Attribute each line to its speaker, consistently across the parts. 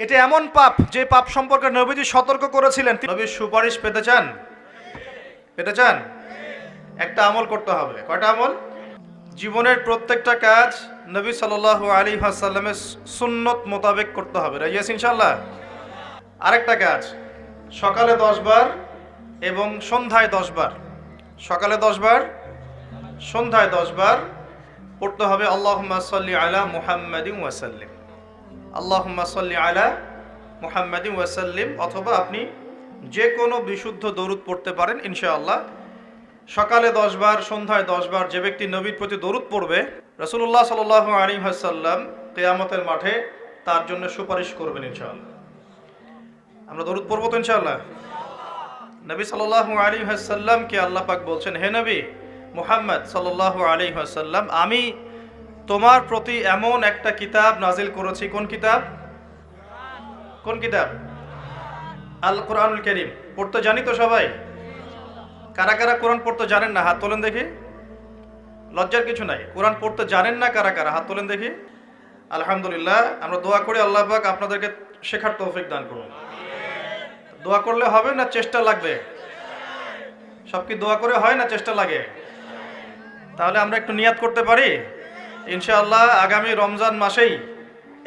Speaker 1: এটা এমন পাপ যে পাপ সম্পর্কে নবীজি সতর্ক করেছিলেন। নবীর সুপারিশ পেতে চান? পেতে চান? একটা আমল করতে হবে। কয়টা আমল? জীবনের প্রত্যেকটা কাজ নবী সাল্লাল্লাহু আলাইহি ওয়াসাল্লামের সুন্নত মোতাবেক করতে হবে। রাজি আছেন ইনশাআল্লাহ? আরেকটা কাজ, সকালে 10 বার এবং সন্ধ্যায় 10 বার। সকালে 10 বার, সন্ধ্যায় 10 বার পড়তে হবে আল্লাহুম্মা সাল্লি আলা মুহাম্মাদিন ওয়া সাল্লিম। আল্লাহুম্মা সাল্লি আলা মুহাম্মাদিন ওয়া সাল্লিম, অথবা আপনি যে কোনো বিশুদ্ধ দরুদ পড়তে পারেন ইনশাআল্লাহ। সকালে 10 বার, সন্ধ্যায় 10 বার যে ব্যক্তি নবীর প্রতি দরুদ পড়বে, রাসূলুল্লাহ সাল্লাল্লাহু আলাইহি ওয়াসাল্লাম কিয়ামতের মাঠে তার জন্য সুপারিশ করবেন ইনশাআল্লাহ। আমরা দরুদ পড়ব তো ইনশাআল্লাহ? নবী সাল্লাল্লাহু আলাইহি ওয়াসাল্লামকে আল্লাহ পাক বলছেন, হে নবী মুহাম্মদ সাল্লাল্লাহু আলাইহি ওয়াসাল্লাম, আমি তোমার প্রতি এমন একটা কিতাব নাজিল করেছি। কোন কিতাব? কোন কিতাব? আল কোরআনুল কারীম। পড়তে জানি তো সবাই? কারা কারা কোরআন পড়তে জানেন না? হাত তোলেন দেখি। লজ্জার কিছু নাই। কোরআন পড়তে জানেন না কারা কারা? হাত তোলেন দেখি। আলহামদুলিল্লাহ। আমরা দোয়া করি আল্লাহ পাক আপনাদেরকে শেখার তৌফিক দান করুন। দোয়া করলে হবে না চেষ্টা লাগবে? সব কি দোয়া করে হয় না চেষ্টা লাগে? তাহলে আমরা একটু নিয়াত করতে পারি ইনশাআল্লাহ আগামী রমজান মাসেই,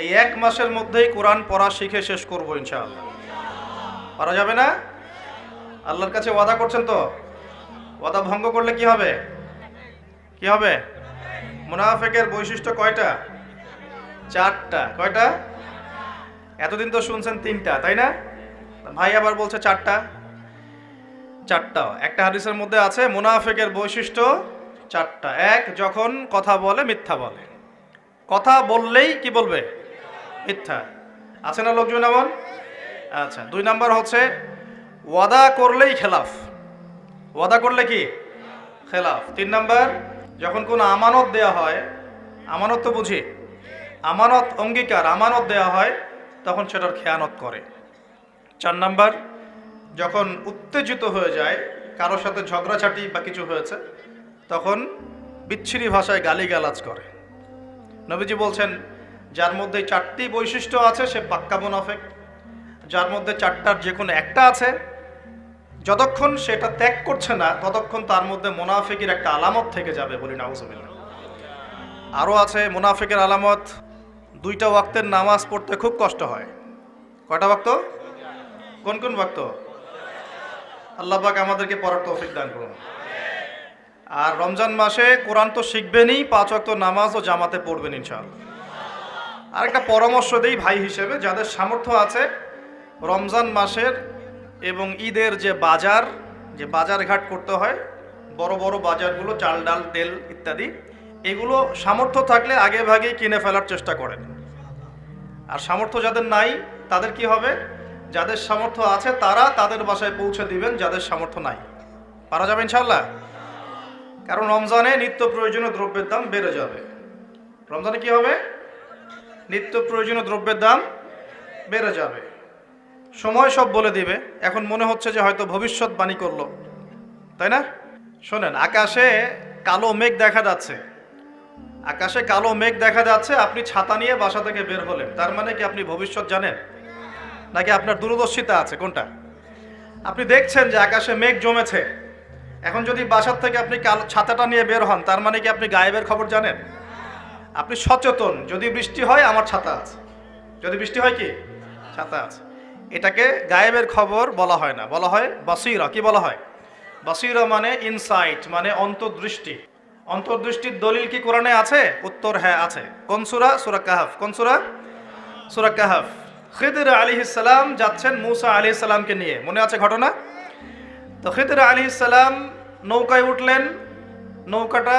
Speaker 1: এই 1 মাসের মধ্যেই কোরআন পড়া শিখে শেষ করব ইনশাআল্লাহ। পারা যাবে না? আল্লাহর কাছে ওয়াদা করছেন তো? ওয়াদা ভঙ্গ করলে কি হবে? কি হবে? মুনাফিকের বৈশিষ্ট্য কয়টা? 4টা। কয়টা? এতদিন তো শুনছেন 3টা, তাই না? ভাই আবার বলছে 4টা। 4টা। একটা হাদিসের মধ্যে আছে মুনাফিকের বৈশিষ্ট্য 4টা। 1, যখন কথা বলে মিথ্যা বলে। কথা বললেই কি বলবে? মিথ্যা। আছে না লোকজন এমন? আচ্ছা। 2 নাম্বার হচ্ছে ওয়াদা করলেই খেলাফ। ওয়াদা করলে কি? খেলাফ। 3 নাম্বার, যখন কোনো আমানত দেয়া হয়, আমানত তো বুঝি, আমানত অঙ্গীকার, আমানত দেয়া হয় তখন সেটার খেয়ানত করে। 4 নাম্বার, যখন উত্তেজিত হয়ে যায়, কারোর সাথে ঝগড়াঝাটি বা কিছু হয়েছে, তখন বিচ্ছিরি ভাষায় গালিগালাজ করে। নবীজি বলছেন, যার মধ্যে 4টি বৈশিষ্ট্য আছে সে পাক্কা মুনাফিক। যার মধ্যে 4টার যে কোনো একটা আছে, যতক্ষণ সেটা ত্যাগ করছে না ততক্ষণ তার মধ্যে মুনাফিকের একটা আলামত থেকে যাবে। বলি নাউজুবিল্লাহ। আরও আছে মুনাফিকের আলামত, 2টা ওয়াক্তের নামাজ পড়তে খুব কষ্ট হয়। কয়টা ওয়াক্ত? কোন কোন ওয়াক্ত? আল্লাহ পাক আমাদেরকে পড়ার তৌফিক দান করুন। আর রমজান মাসে কোরআন তো শিখবেনই, 5 ওয়াক্ত নামাজও জামাতে পড়বেন ইনশাআল্লাহ। আর একটা পরামর্শ দেই ভাই হিসেবে, যাদের সামর্থ্য আছে রমজান মাসের এবং ঈদের যে বাজার ঘাট করতে হয়, বড় বড় বাজারগুলো, চাল ডাল তেল ইত্যাদি, এগুলো সামর্থ্য থাকলে আগে ভাগেই কিনে ফেলার চেষ্টা করেন। আর সামর্থ্য যাদের নাই তাদের কি হবে? যাদের সামর্থ্য আছে তারা তাদের বাসায় পৌঁছে দিবেন, যাদের সামর্থ্য নাই। পারা যাবে ইনশাআল্লাহ? কারণ রমজানে নিত্য প্রয়োজনীয় দ্রব্যের দাম বেড়ে যাবে। রমজানে কি হবে? নিত্য প্রয়োজনীয় দ্রব্যের দাম বেড়ে যাবে। সময় সব বলে দিবে। এখন মনে হচ্ছে যে হয়তো ভবিষ্যৎবাণী করলো, তাই না? শোনেন, আকাশে কালো মেঘ দেখা যাচ্ছে। আকাশে কালো মেঘ দেখা যাচ্ছে, আপনি ছাতা নিয়ে বাসা থেকে বের হলেন, তার মানে কি আপনি ভবিষ্যৎ জানেন নাকি আপনার দূরদর্শিতা আছে? কোনটা? আপনি দেখছেন যে আকাশে মেঘ জমেছে, এখন যদি বাসার থেকে আপনি ছাতাটা নিয়ে বের হন, তার মানে কি আপনি গায়েবের খবর জানেন? আপনি সচেতন, যদি বৃষ্টি হয় আমার ছাতা আছে, যদি বৃষ্টি হয় কি ছাতা আছে। এটাকে গায়েবের খবর বলা হয় না, বলা হয় বাসীরা। কি বলা হয়? বাসীরা মানে ইনসাইট, মানে অন্তর্দৃষ্টি। অন্তর্দৃষ্টির দলিল কি কোরআনে আছে? উত্তর হ্যাঁ আছে। কোন সূরা? সূরা কাহফ। কোন সূরা? সূরা কাহফ। খিদর আলাইহিস সালাম যাচ্ছেন মূসা আলাইহিস সালামকে নিয়ে, মনে আছে ঘটনা? তো খিদর আলাইহিস সালাম নৌকায় উঠলেন, নৌকাটা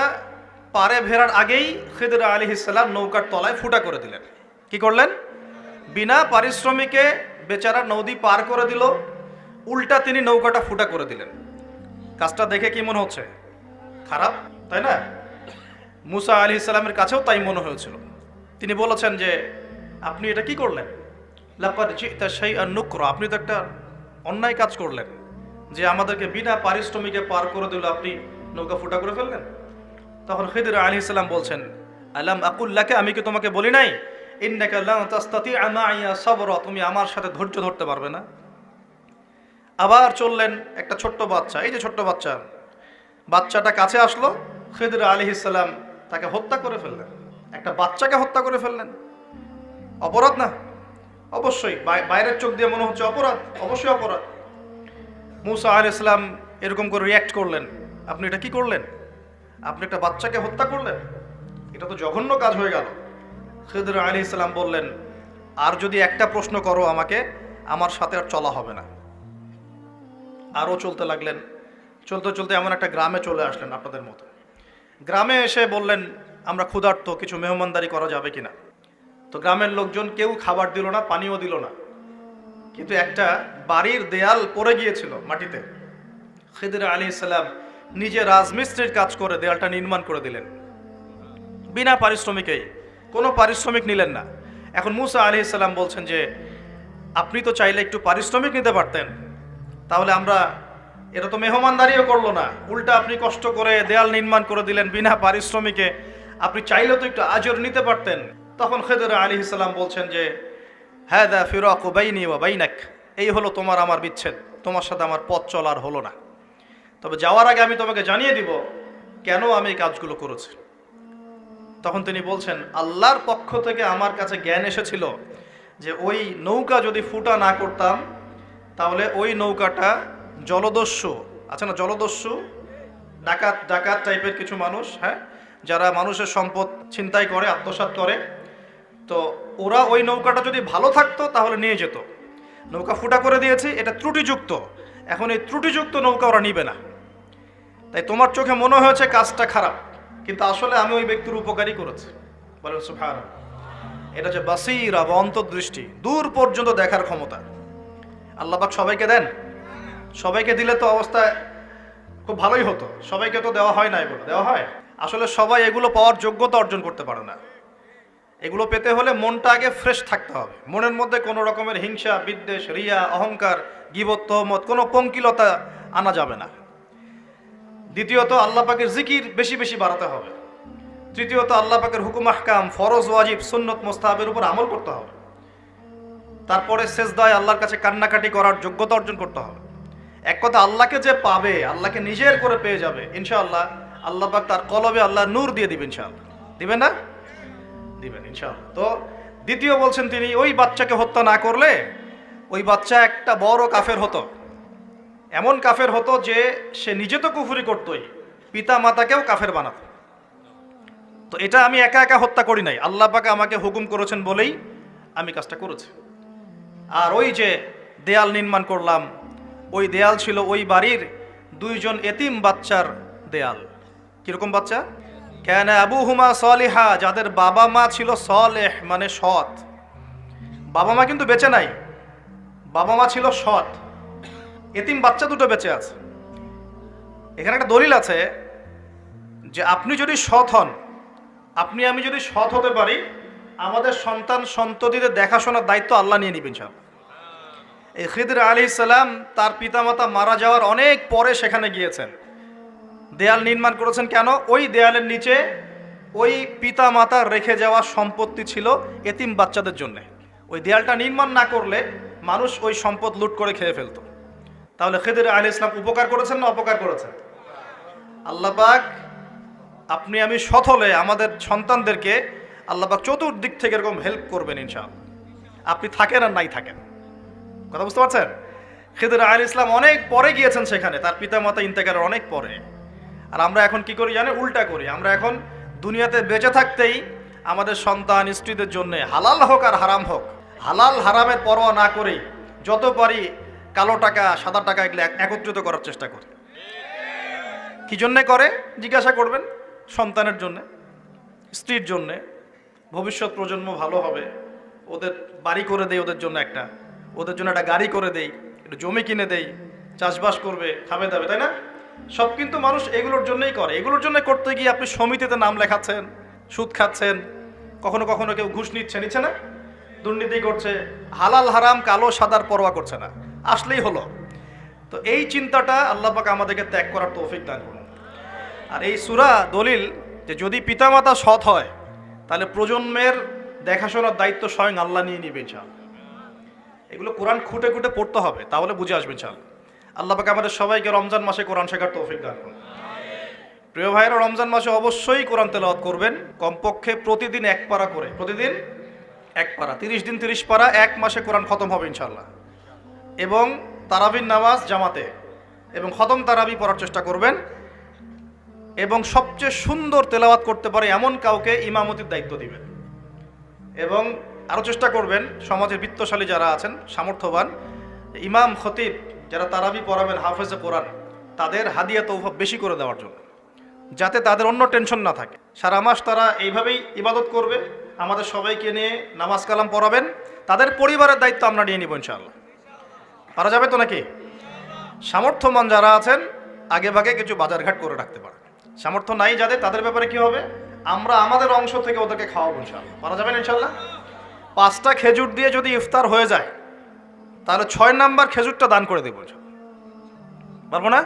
Speaker 1: পারে ভেড়ার আগেই খিদর আলাইহিস সালাম নৌকার তলায় ফুটা করে দিলেন। কি করলেন? বিনা পারিশ্রমিকে বেচারা নদী পার করে দিল, উল্টা তিনি নৌকাটা ফুটা করে দিলেন। কাজটা দেখে কি মনে হচ্ছে? খারাপ, তাই না? মূসা আলাইহিস সালামের কাছেও তাই মনে হয়েছিল। তিনি বলেছেন যে আপনি এটা কি করলেন? লাকাদ জিতা শাইআন নুকরা, আপনি তো একটা অন্যায় কাজ করলেন যে আমাদেরকে বিনা পারিশ্রমিকে পার করে দিল, আপনি নৌকা ফুটা করে ফেললেন। তখন খিদর আলাইহিস সালাম বলছেন, আলাম আকুল লাকা, আমি কি তোমাকে বলি নাই ইন্নাকা লান তাসতাতিআ মাইয়া সাবরা, তুমি আমার সাথে ধৈর্য ধরতে পারবে না। আবার চললেন, একটা ছোট্ট বাচ্চা, এই যে ছোট্ট বাচ্চাটা কাছে আসলো, খিদর আলাইহিস সালাম তাকে হত্যা করে ফেললেন। একটা বাচ্চাকে হত্যা করে ফেললেন, অপরাধ না? অবশ্যই, বাইরের চোখ দিয়ে মনে হচ্ছে অপরাধ, অবশ্যই অপরাধ। মুসা আলাইহিস সালাম এরকম করে রিয়্যাক্ট করলেন, আপনি এটা কি করলেন? আপনি একটা বাচ্চাকে হত্যা করলেন, এটা তো জঘন্য কাজ হয়ে গেল। খিদর আলাইহিস সালাম বললেন, আর যদি একটা প্রশ্ন করো আমাকে, আমার সাথে আর চলা হবে না। আরও চলতে লাগলেন, চলতে চলতে এমন একটা গ্রামে চলে আসলেন আপনাদের মতো। গ্রামে এসে বললেন, আমরা ক্ষুধার্ত, কিছু মেহমানদারি করা যাবে কিনা। তো গ্রামের লোকজন কেউ খাবার দিল না, পানিও দিল না, কিন্তু একটা বাড়ির দেয়াল পড়ে গিয়েছিল মাটিতে। খিদর আলাইহিস সালাম নিজে রাজমিস্ত্রির কাজ করে দেয়ালটা নির্মাণ করে দিলেন, বিনা পারিশ্রমিকেই, কোনো পারিশ্রমিক নিলেন না। এখন মুসা আলাইহিস সালাম বলছেন যে আপনি তো চাইলে একটু পারিশ্রমিক নিতে পারতেন, তাহলে আমরা, এটা তো মেহমানদারিও করলো না, উল্টা আপনি কষ্ট করে দেয়াল নির্মাণ করে দিলেন বিনা পারিশ্রমিকে, আপনি চাইলেও তো একটু আজর নিতে পারতেন। তখন খিদর আলাইহিস সালাম বলছেন যে হাযা ফিরাকু বাইনি ওয়া বাইনাক, এই হলো তোমার আমার বিচ্ছেদ, তোমার সাথে আমার পথ চলার হলো না। তবে যাওয়ার আগে আমি তোমাকে জানিয়ে দিব কেন আমি এই কাজগুলো করেছি। তখন তিনি বলছেন, আল্লাহর পক্ষ থেকে আমার কাছে জ্ঞান এসেছিল যে ওই নৌকা যদি ফুটা না করতাম, তাহলে ওই নৌকাটা জলদস্যু আছে না, জলদস্যু ডাকাত টাইপের কিছু মানুষ, হ্যাঁ, যারা মানুষের সম্পদ ছিনতাই করে, আত্মসাৎ করে, তো ওরা ওই নৌকাটা যদি ভালো থাকতো তাহলে নিয়ে যেত। নৌকা ফুটা করে দিয়েছি, এটা ত্রুটিযুক্ত, এখন এই ত্রুটিযুক্ত নৌকা ওরা নিবে না। তাই তোমার চোখে মনে হয়েছে কাজটা খারাপ, কিন্তু আসলে আমি ওই ব্যক্তির উপকারই করেছি। বলেন সুবহানাল্লাহ। এটা যে বাসীরা বা অন্তর্দৃষ্টি, দূর পর্যন্ত দেখার ক্ষমতা আল্লাহ পাক সবাইকে দেন। সবাইকে দিলে তো অবস্থা খুব ভালোই হতো, সবাইকে তো দেওয়া হয় না, এগুলো দেওয়া হয়। আসলে সবাই এগুলো পাওয়ার যোগ্যতা অর্জন করতে পারে না। এগুলো পেতে হলে মনটা আগে ফ্রেশ থাকতে হবে, মনের মধ্যে কোনো রকমের হিংসা, বিদ্বেষ, রিয়া, অহংকার, গীবত, তহমত, কোনো পঙ্কিলতা আনা যাবে না। দ্বিতীয়ত আল্লাহ পাকের জিকির বেশি বেশি বাড়াতে হবে। তৃতীয়ত আল্লাহ পাকের হুকুম আহকাম, ফরজ, ওয়াজিব, সুন্নত, মুস্তাহাবের উপর আমল করতে হবে। তারপরে সেজদায় আল্লাহর কাছে কান্নাকাটি করার যোগ্যতা অর্জন করতে হবে। এক কথা, আল্লাহকে যে পাবে, আল্লাহকে নিজের করে পেয়ে যাবে ইনশাআল্লাহ, আল্লাহ পাক তার কলবে আল্লাহ নূর দিয়ে দিবেন ইনশাআল্লাহ। দিবেন না? দিবেন ইনশাআল্লাহ। তো দ্বিতীয় বলছেন তিনি, ওই বাচ্চাকে হত্যা না করলে ওই বাচ্চা একটা বড় কাফের হতো, এমন কাফের হতো যে সে নিজে তো কুফরি করতোই, পিতা মাতাকেও কাফের বানাতো। তো এটা আমি একা একা হত্যা করি নাই, আল্লাহ পাক আমাকে হুকুম করেছেন বলেই আমি কাজটা করেছি। আর ওই যে দেয়াল নির্মাণ করলাম, ওই দেয়াল ছিল ওই বাড়ির দুইজন এতিম বাচ্চার দেয়াল। কিরকম বাচ্চা? কানা আবুহুমা সালিহা, যাদের বাবা মা ছিল সালেহ, মানে সৎ। বাবা মা কিন্তু বেঁচে নাই, বাবা মা ছিল সৎ, এতিম বাচ্চা দুটো বেঁচে আছে। এখানে একটা দলিল আছে যে আপনি যদি সৎ হন, আপনি আমি যদি সৎ হতে পারি, আমাদের সন্তান সন্ততিদের দেখাশোনার দায়িত্ব আল্লাহ নিয়ে নিবেন ইনশাআল্লাহ। এই খিদর আলাইহিস সালাম তার পিতামাতা মারা যাওয়ার অনেক পরে সেখানে গিয়েছেন, দেয়াল নির্মাণ করেছেন। কেন? ওই দেয়ালের নিচে ওই পিতা মাতার রেখে যাওয়া সম্পত্তি ছিল এতিম বাচ্চাদের জন্য। ওই দেয়ালটা নির্মাণ না করলে মানুষ ওই সম্পদ লুট করে খেয়ে ফেলতো। তাহলে খিদর আলাইহিস সালাম উপকার করেছেন না অপকার করেছেন? আল্লাহ পাক, আপনি আমি সৎ হলে আমাদের সন্তানদেরকে আল্লাহ পাক চতুর্দিক থেকে এরকম হেল্প করবেন ইনশাআল্লাহ, আপনি থাকেন আর নাই থাকেন। কথা বুঝতে পারছেন? খিদর আলাইহিস সালাম অনেক পরে গিয়েছেন সেখানে, তার পিতা মাতা ইন্তেকালের অনেক পরে। আর আমরা এখন কি করি জানেন? উল্টা করি। আমরা এখন দুনিয়াতে বেঁচে থাকতেই আমাদের সন্তান স্ত্রীদের জন্য, হালাল হোক আর হারাম হোক, হালাল হারামের পরোয়া না করেই যত পারি কালো টাকা, সাদা টাকা এগুলো একত্রিত করার চেষ্টা করি। কি জন্যে করে জিজ্ঞাসা করবেন? সন্তানের জন্যে, স্ত্রীর জন্যে, ভবিষ্যৎ প্রজন্ম ভালো হবে, ওদের বাড়ি করে দেই, ওদের জন্য একটা গাড়ি করে দেই, একটু জমি কিনে দেই, চাষবাস করবে, খাবে দাবে, তাই না? সব কিন্তু মানুষ এগুলোর জন্যই করে। এগুলোর জন্য করতে গিয়ে আপনি সমিতিতে নাম লেখাচ্ছেন, সুদ খাচ্ছেন, কখনো কখনো কেউ ঘুষ নিচ্ছে না, দুর্নীতি করছে, হালাল হারাম কালো সাদার পরোয়া করছে না, আসলেই হলো। তো এই চিন্তাটা আল্লাহ পাক আমাদেরকে ত্যাগ করার তৌফিক দান করুন। আর এই সূরা দলিল যে যদি পিতামাতা সৎ হয় তাহলে প্রজন্মের দেখাশোনার দায়িত্ব স্বয়ং আল্লাহ নিয়ে নিবে ইনশাআল্লাহ। এগুলো কোরআন খুঁটে খুঁটে পড়তে হবে, তাহলে বুঝে আসবে ইনশাআল্লাহ। আল্লাহ পাক আমাদের সবাইকে রমজান মাসে কোরআন শেখার তৌফিক দান করুন। প্রিয় ভাইরা, রমজান মাসে অবশ্যই কোরআন তেলাওয়াত করবেন, কমপক্ষে প্রতিদিন এক পারা করে, প্রতিদিন এক পারা, 30 দিন 30 পারা, এক মাসে কোরআন খতম হবে ইনশাআল্লাহ। এবং তারাবির নামাজ জামাতে এবং খতম তারাবি পড়ার চেষ্টা করবেন, এবং সবচেয়ে সুন্দর তেলাওয়াত করতে পারে এমন কাউকে ইমামতির দায়িত্ব দিবেন। এবং আরও চেষ্টা করবেন সমাজের বিত্তশালী যারা আছেন, সামর্থ্যবান ইমাম খতিব যারা তারাবি পড়াবেন, হাফেজে কোরআন, তাদের হাদিয়া তৌফা বেশি করে দেওয়ার জন্য, যাতে তাদের অন্য টেনশন না থাকে। সারা মাস তারা এইভাবেই ইবাদত করবে, আমাদের সবাইকে নিয়ে নামাজ কালাম পড়াবেন, তাদের পরিবারের দায়িত্ব আমরা নিয়ে নিব ইনশাআল্লাহ। পারা যাবে তো নাকি? সামর্থ্যবান যারা আছেন আগে ভাগে কিছু বাজারঘাট করে রাখতে পারে, সামর্থ্য নাই যাদের, তাদের ব্যাপারে কি হবে, আমরা আমাদের অংশ থেকে ওদেরকে খাওয়াবো ইনশাআল্লাহ। পারা যাবে না ইনশাআল্লাহ? 5টা খেজুর দিয়ে যদি ইফতার হয়ে যায়, তাহলে 6 নাম্বার খেজুরটা দান করে দেবো, পারবো না?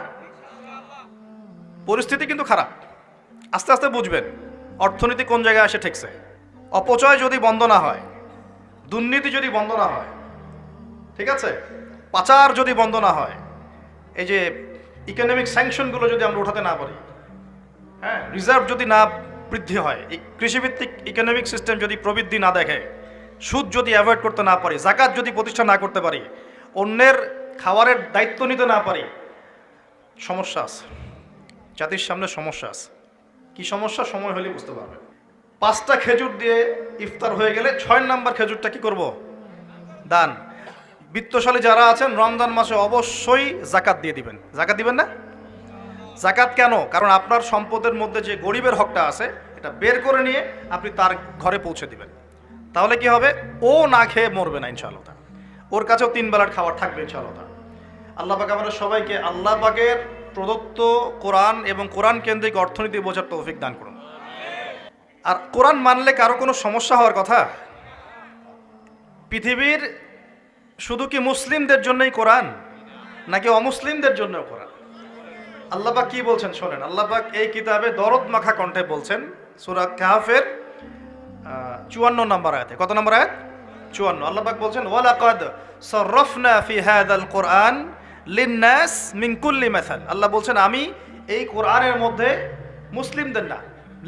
Speaker 1: পরিস্থিতি কিন্তু খারাপ, আস্তে আস্তে বুঝবেন অর্থনীতি কোন জায়গায় এসে ঠেকছে। অপচয় যদি বন্ধ না হয়, দুর্নীতি যদি বন্ধ না হয়, ঠিক আছে, পাচার যদি বন্ধ না হয়, এই যে ইকোনমিক স্যাংশনগুলো যদি আমরা উঠাতে না পারি, হ্যাঁ, রিজার্ভ যদি না বৃদ্ধি হয়, এই কৃষিভিত্তিক ইকোনমিক সিস্টেম যদি প্রবৃদ্ধি না দেখে, সুদ যদি অ্যাভয়েড করতে না পারি, জাকাত যদি প্রতিষ্ঠা না করতে পারি, অন্যের খাবারের দায়িত্ব নিতে না পারি, সমস্যা আছে, জাতির সামনে সমস্যা আছে। কি সমস্যা? সময় হলে বুঝতে পারবে। 5টা খেজুর দিয়ে ইফতার হয়ে গেলে 6 নাম্বার খেজুরটা কি করব? দান। বিত্তশালী যারা আছেন রমজান মাসে অবশ্যই জাকাত দিয়ে দিবেন। জাকাত দিবেন না? জাকাত কেন? কারণ আপনার সম্পদের মধ্যে যে গরিবের হকটা আছে, এটা বের করে নিয়ে আপনি তার ঘরে পৌঁছে দিবেন। তাহলে কি হবে? ও না খেয়ে মরবে না ইনশাআল্লাহ, ওর কাছেও 3 বেলার খাবার থাকবে ইনশাআল্লাহ। আল্লাহ পাক আমাদের সবাইকে আল্লাহ পাকের প্রদত্ত কোরআন এবং কোরআন কেন্দ্রিক অর্থনীতি বোঝার তৌফিক দান করুন। আর কোরআন মানলে কারো কোনো সমস্যা হওয়ার কথা? পৃথিবীর শুধু কি মুসলিমদের জন্যই কোরআন, নাকি অমুসলিমদের জন্যও কোরআন? আল্লাহ পাক কি বলছেন শোনেন। আল্লাহ পাক এই কিতাবে দরদ মাখা কণ্ঠে বলছেন, সূরা কাহফের 54 নম্বর আয়াতে। কত নম্বর আয়াত? 54। আল্লাহ পাক বলছেন, ওয়ালাকাদ সাররাফনা ফি হাযাল কুরআন লিন্নাস মিন কুল্লি মাসাল। আল্লাহ বলছেন, আমি এই কোরআনের মধ্যে মুসলিমদের না,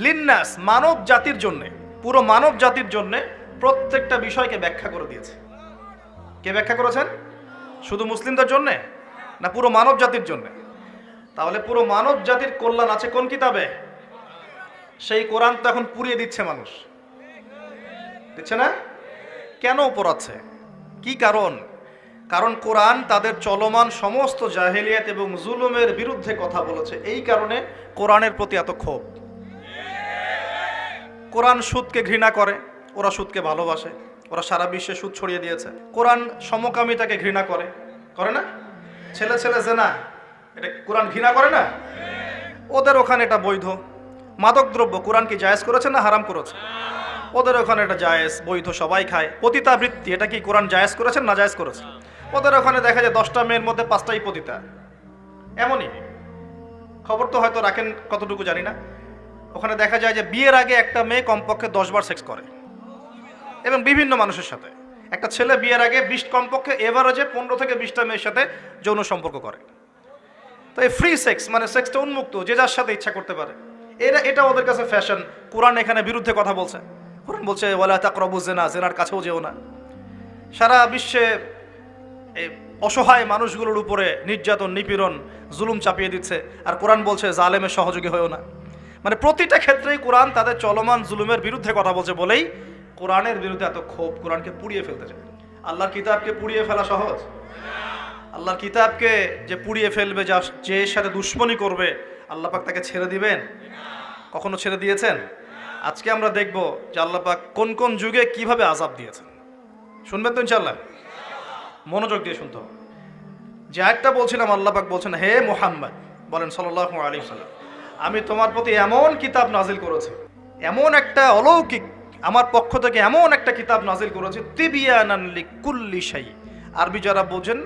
Speaker 1: লিন্নাস মানব জাতির জন্য, পুরো মানব জাতির জন্য প্রত্যেকটা বিষয়কে ব্যাখ্যা করে দিয়েছে। কে ব্যাখ্যা করেছেন? শুধু মুসলিমদের জন্য না, পুরো মানব জাতির জন্য? তাহলে পুরো মানব জাতির কল্যাণ আছে কোন কিতাবে? সেই কোরআন তো এখন পুড়িয়ে দিচ্ছে মানুষ, দিচ্ছে না? কেন পোড়াচ্ছে? কি কারণ? কারণ কোরআন তাদের চলমান সমস্ত জাহেলিয়াত এবং জুলুমের বিরুদ্ধে কথা বলেছে। এই কারণে কোরআনের প্রতি এত ক্ষোভ। কোরআন সুদকে ঘৃণা করে, ওরা সুদকে ভালোবাসে, ওরা সারা বিশ্বে সুদ ছড়িয়ে দিয়েছে। কোরআন সমকামিতাকে ঘৃণা করে, করে না? ছেলে ছেলে জেনা, এটা কোরআন ঘৃণা করে না? ওদের ওখানে এটা বৈধ। মাদকদ্রব্য কোরআন কি জায়েজ করেছে না হারাম করেছে? ওদের ওখানে এটা জায়েজ, বৈধ, সবাই খায়। পতিতাবৃত্তি, এটা কি কোরআন জায়েজ করেছেন না জায়েজ করেছে? ওদের ওখানে দেখা যায় 10টা মেয়ের মধ্যে 5টাই পতিতা। এমনই খবর তো হয়তো রাখেন কতটুকু জানি না। ওখানে দেখা যায় যে বিয়ের আগে একটা মেয়ে কমপক্ষে 10 বার সেক্স করে, এবং বিভিন্ন মানুষের সাথে। একটা ছেলে বিয়ের আগে কমপক্ষে এভারেজে 15 থেকে 20টা মেয়ের সাথে যৌন সম্পর্ক করে। তো এই ফ্রি সেক্স মানে সেক্সটা উন্মুক্ত, যে যার সাথে ইচ্ছা করতে পারে। এটা ওদের কাছে ফ্যাশন। কোরআন এখানে বিরুদ্ধে কথা বলছে। কোরআন বলছে, ওয়ালা তাকরাবু জিনা, জিনার কাছেও যেও না। সারা বিশ্বে অসহায় মানুষগুলোর উপরে নির্যাতন, নিপীড়ন, জুলুম চাপিয়ে দিচ্ছে, আর কোরআন বলছে জালেমের সহযোগী হয়েও না। মানে প্রতিটা ক্ষেত্রেই কোরআন তাদের চলমান জুলুমের বিরুদ্ধে কথা বলছে বলেই কোরআনের বিরুদ্ধে এত ক্ষোভ। কোরআনকে পুড়িয়ে ফেলতে চায়। আল্লাহর কিতাবকে পুড়িয়ে ফেলা সহজ? আল্লাহর কিতাবকে যে পুড়িয়ে ফেলবে, যে সাথে দুশ্মনী করবে, আল্লাহ পাক তাকে ছেড়ে দিবেন? কখনো ছেড়ে দিয়েছেন? আজকে আমরা দেখব যে আল্লাহ পাক কোন কোন যুগে কিভাবে আযাব দিয়েছেন। শুনবেন তো ইনশাআল্লাহ? মনোযোগ দিয়ে শুনতে হবে। যে আয়াতটা বলছিলাম, আল্লাহ পাক বলছেন, হে মুহাম্মদ বলেন সাল্লাল্লাহু আলাইহি ওয়াসাল্লাম, আমি তোমার প্রতি এমন কিতাব নাজিল করেছি, এমন একটা অলৌকিক, আমার পক্ষ থেকে এমন একটা কিতাব নাজিল করেছি, তিবিয়ানান লিকুল্লি শাই। আরবি যারা বোঝেন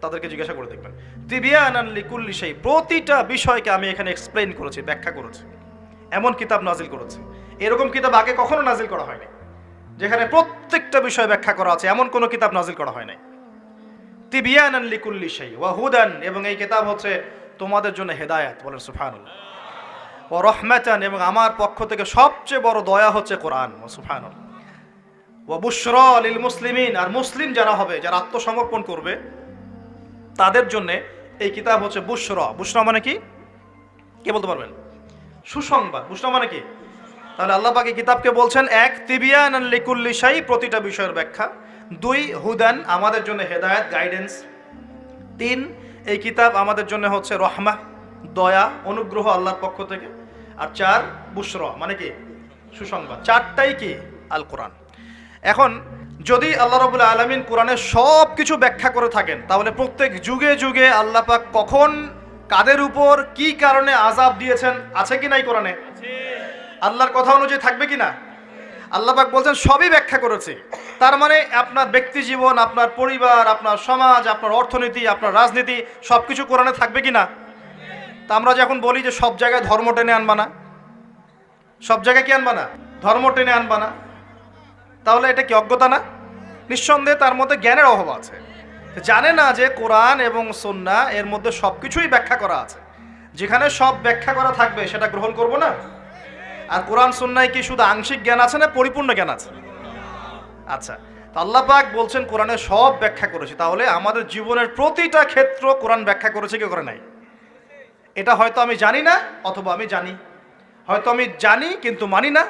Speaker 1: তাদেরকে জিজ্ঞাসা করে দেখবেন। তিবিয়ানান লিকুল্লি শাই, প্রতিটা বিষয়কে আমি এখানে এক্সপ্লেইন করেছি, ব্যাখ্যা করেছি। এমন কিতাব নাজিল করেছি, এরকম কিতাব আগে কখনো নাজিল করা হয়নি। যেখানে প্রত্যেকটা বিষয় ব্যাখ্যা করা আছে, এমন কোনো কিতাব নাজিল করা হয় নাই। তিবিয়ানান লিকুল্লি শাই ওয়া হুদান, এবং এই কিতাব হচ্ছে তোমাদের জন্য হেদায়েত, বলেন সুবহানাল্লাহ। ওয়া রাহমাতান, এবং আমার পক্ষ থেকে সবচেয়ে বড় দয়া হচ্ছে কোরআন, সুবহানাল্লাহ। ওয়া বুশরা লিল মুসলিমিন, আর মুসলিম যারা হবে, যারা আত্মসমর্পণ করবে তাদের জন্য এই কিতাব হচ্ছে বুশরা। বুশরা মানে কি? কে বলতে পারবেন? সুসংবাদ। বুশরা মানে কি? তাহলে আল্লাহ পাক এই কিতাবকে বলছেন, এক, তিবিয়ানান লিকুল্লি শাই, প্রতিটা বিষয়ের ব্যাখ্যা। দুই, হুদান, আমাদের জন্য হেদায়েত, গাইডেন্স। তিন, এই কিতাব আমাদের জন্য হচ্ছে রহমা, দয়া, অনুগ্রহ আল্লাহর পক্ষ থেকে। আর চার, বুশরা মানে কি? সুসংবাদ। চারটাই কি? আল কোরআন। এখন যদি আল্লাহ রাব্বুল আলামিন কোরআনের সব কিছু ব্যাখ্যা করে থাকেন, তাহলে প্রত্যেক যুগে যুগে আল্লাহ পাক কখন কাদের উপর কি কারণে আযাব দিয়েছেন আছে কি নাই কোরআনে? আল্লাহর কথা অনুযায়ী থাকবে কি না? আল্লাহ পাক বলছেন সবই ব্যাখ্যা করেছে। তার মানে আপনার ব্যক্তি জীবন, আপনার পরিবার, আপনার সমাজ, আপনার অর্থনীতি, আপনার রাজনীতি সবকিছু কোরআনে থাকবে কি না? তা আমরা যখন বলি যে সব জায়গায় ধর্ম টেনে আনবা না, সব জায়গায় কি আনবা না? ধর্ম টেনে আনবা না, তাহলে এটা কি অজ্ঞতা না? নিঃসন্দেহে তার মধ্যে জ্ঞানের অভাব আছে। জানে না যে কোরআন এবং সুন্নাহ এর মধ্যে সবকিছুই ব্যাখ্যা করা আছে। যেখানে সব ব্যাখ্যা করা থাকবে সেটা গ্রহণ করব না। আর কোরআন সুন্নায় কি শুধু আংশিক জ্ঞান আছে না পরিপূর্ণ জ্ঞান আছে? আচ্ছা, তো আল্লাহ পাক বলছেন কোরআনে সব ব্যাখ্যা করেছি, তাহলে আমাদের জীবনের প্রতিটা ক্ষেত্র কোরআন ব্যাখ্যা করেছে কি করে নাই? এটা হয়তো আমি জানি না, অথবা আমি জানি। হয়তো আমি জানি কিন্তু মানি না,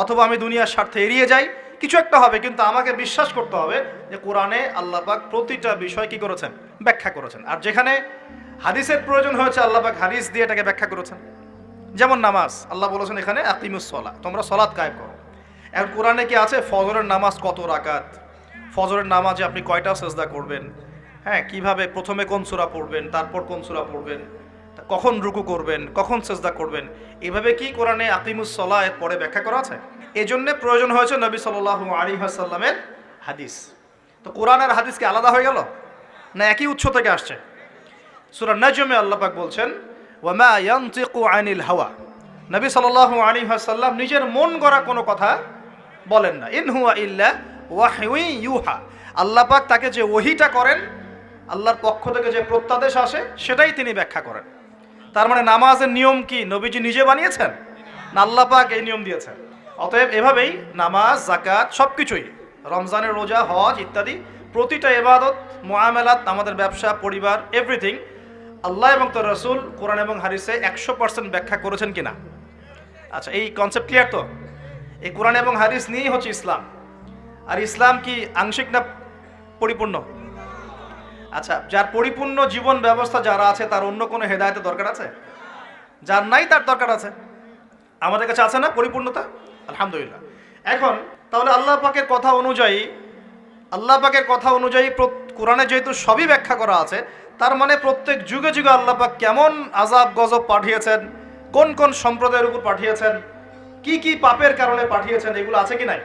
Speaker 1: অথবা আমি দুনিয়ার স্বার্থে এড়িয়ে যাই। কিছু একটা হবে, কিন্তু আমাকে বিশ্বাস করতে হবে যে কোরআনে আল্লাহ পাক প্রতিটা বিষয় কি করেছেন? ব্যাখ্যা করেছেন। আর যেখানে হাদিসের প্রয়োজন হয়েছে আল্লাহ পাক হাদিস দিয়ে এটাকে ব্যাখ্যা করেছেন। যেমন নামাজ, আল্লাহ বলেছেন এখানে আকিমুস সালাহ, তোমরা সালাত কায়েম করো। এখন কোরআনে কি আছে ফজরের নামাজ কত রাকাত, ফজরের নামাজে আপনি কয়টা সেজদা করবেন, হ্যাঁ, কিভাবে প্রথমে কোন সূরা পড়বেন, তারপর কোন সূরা পড়বেন, কখন রুকু করবেন, কখন সেজদা করবেন, এভাবে কি কোরআনে আকিমুস সালাহ এর পরে ব্যাখ্যা করা আছে? এজন্য প্রয়োজন হয়েছে নবী সাল্লাল্লাহু আলাইহি ওয়াসাল্লামের হাদিস। তো কোরআন আর হাদিস কি আলাদা হয়ে গেল না একই উৎস থেকে আসছে? সূরা নাজমে আল্লাহ পাক বলছেন ওয়ামা ইয়ানতিকু আনিল হাওয়া, নবী সাল্লাল্লাহু আলাইহি ওয়াসাল্লাম নিজের মন গড়া কোনো কথা বলেন না। ইন হুয়া ইল্লা ওয়াহয়ুন ইউহা, আল্লাহ পাক তাকে যে ওহীটা করেন, আল্লাহর পক্ষ থেকে যে প্রত্যাদেশ আসে সেটাই তিনি ব্যাখ্যা করেন। তার মানে নামাজের নিয়ম কি নবীজি নিজে বানিয়েছেন না আল্লাহ পাক এই নিয়ম দিয়েছেন? অতএব এভাবেই নামাজ, যাকাত সবকিছুই, রমজানের রোজা, হজ ইত্যাদি প্রতিটা ইবাদত, মুআমালাত, আমাদের ব্যবসা, পরিবার, এভরিথিং আল্লাহ এবং তার রাসূল কোরআন এবং হাদিসে 100% ব্যাখ্যা করেছেন কিনা? আচ্ছা, এই কনসেপ্ট ক্লিয়ার তো? এই কোরআন এবং হাদিস নিয়েই হচ্ছে ইসলাম। আর ইসলাম কি আংশিক না পরিপূর্ণ? আচ্ছা, যার পরিপূর্ণ জীবন ব্যবস্থা যারা আছে তার অন্য কোনো হেদায়েতের দরকার আছে? যার নাই তার দরকার আছে। আমাদের কাছে আছে না পরিপূর্ণতা? আলহামদুলিল্লাহ। এখন তাহলে আল্লাহ পাকের কথা অনুযায়ী কোরআনে যেহেতু সবই ব্যাখ্যা করা আছে, তার মানে প্রত্যেক যুগে যুগে আল্লাহ পাক কেমন আযাব গজব পাঠিয়েছেন, কোন কোন সম্প্রদায়ের উপর পাঠিয়েছেন, কি কি পাপের কারণে পাঠিয়েছেন, এগুলো আছে কি নাই?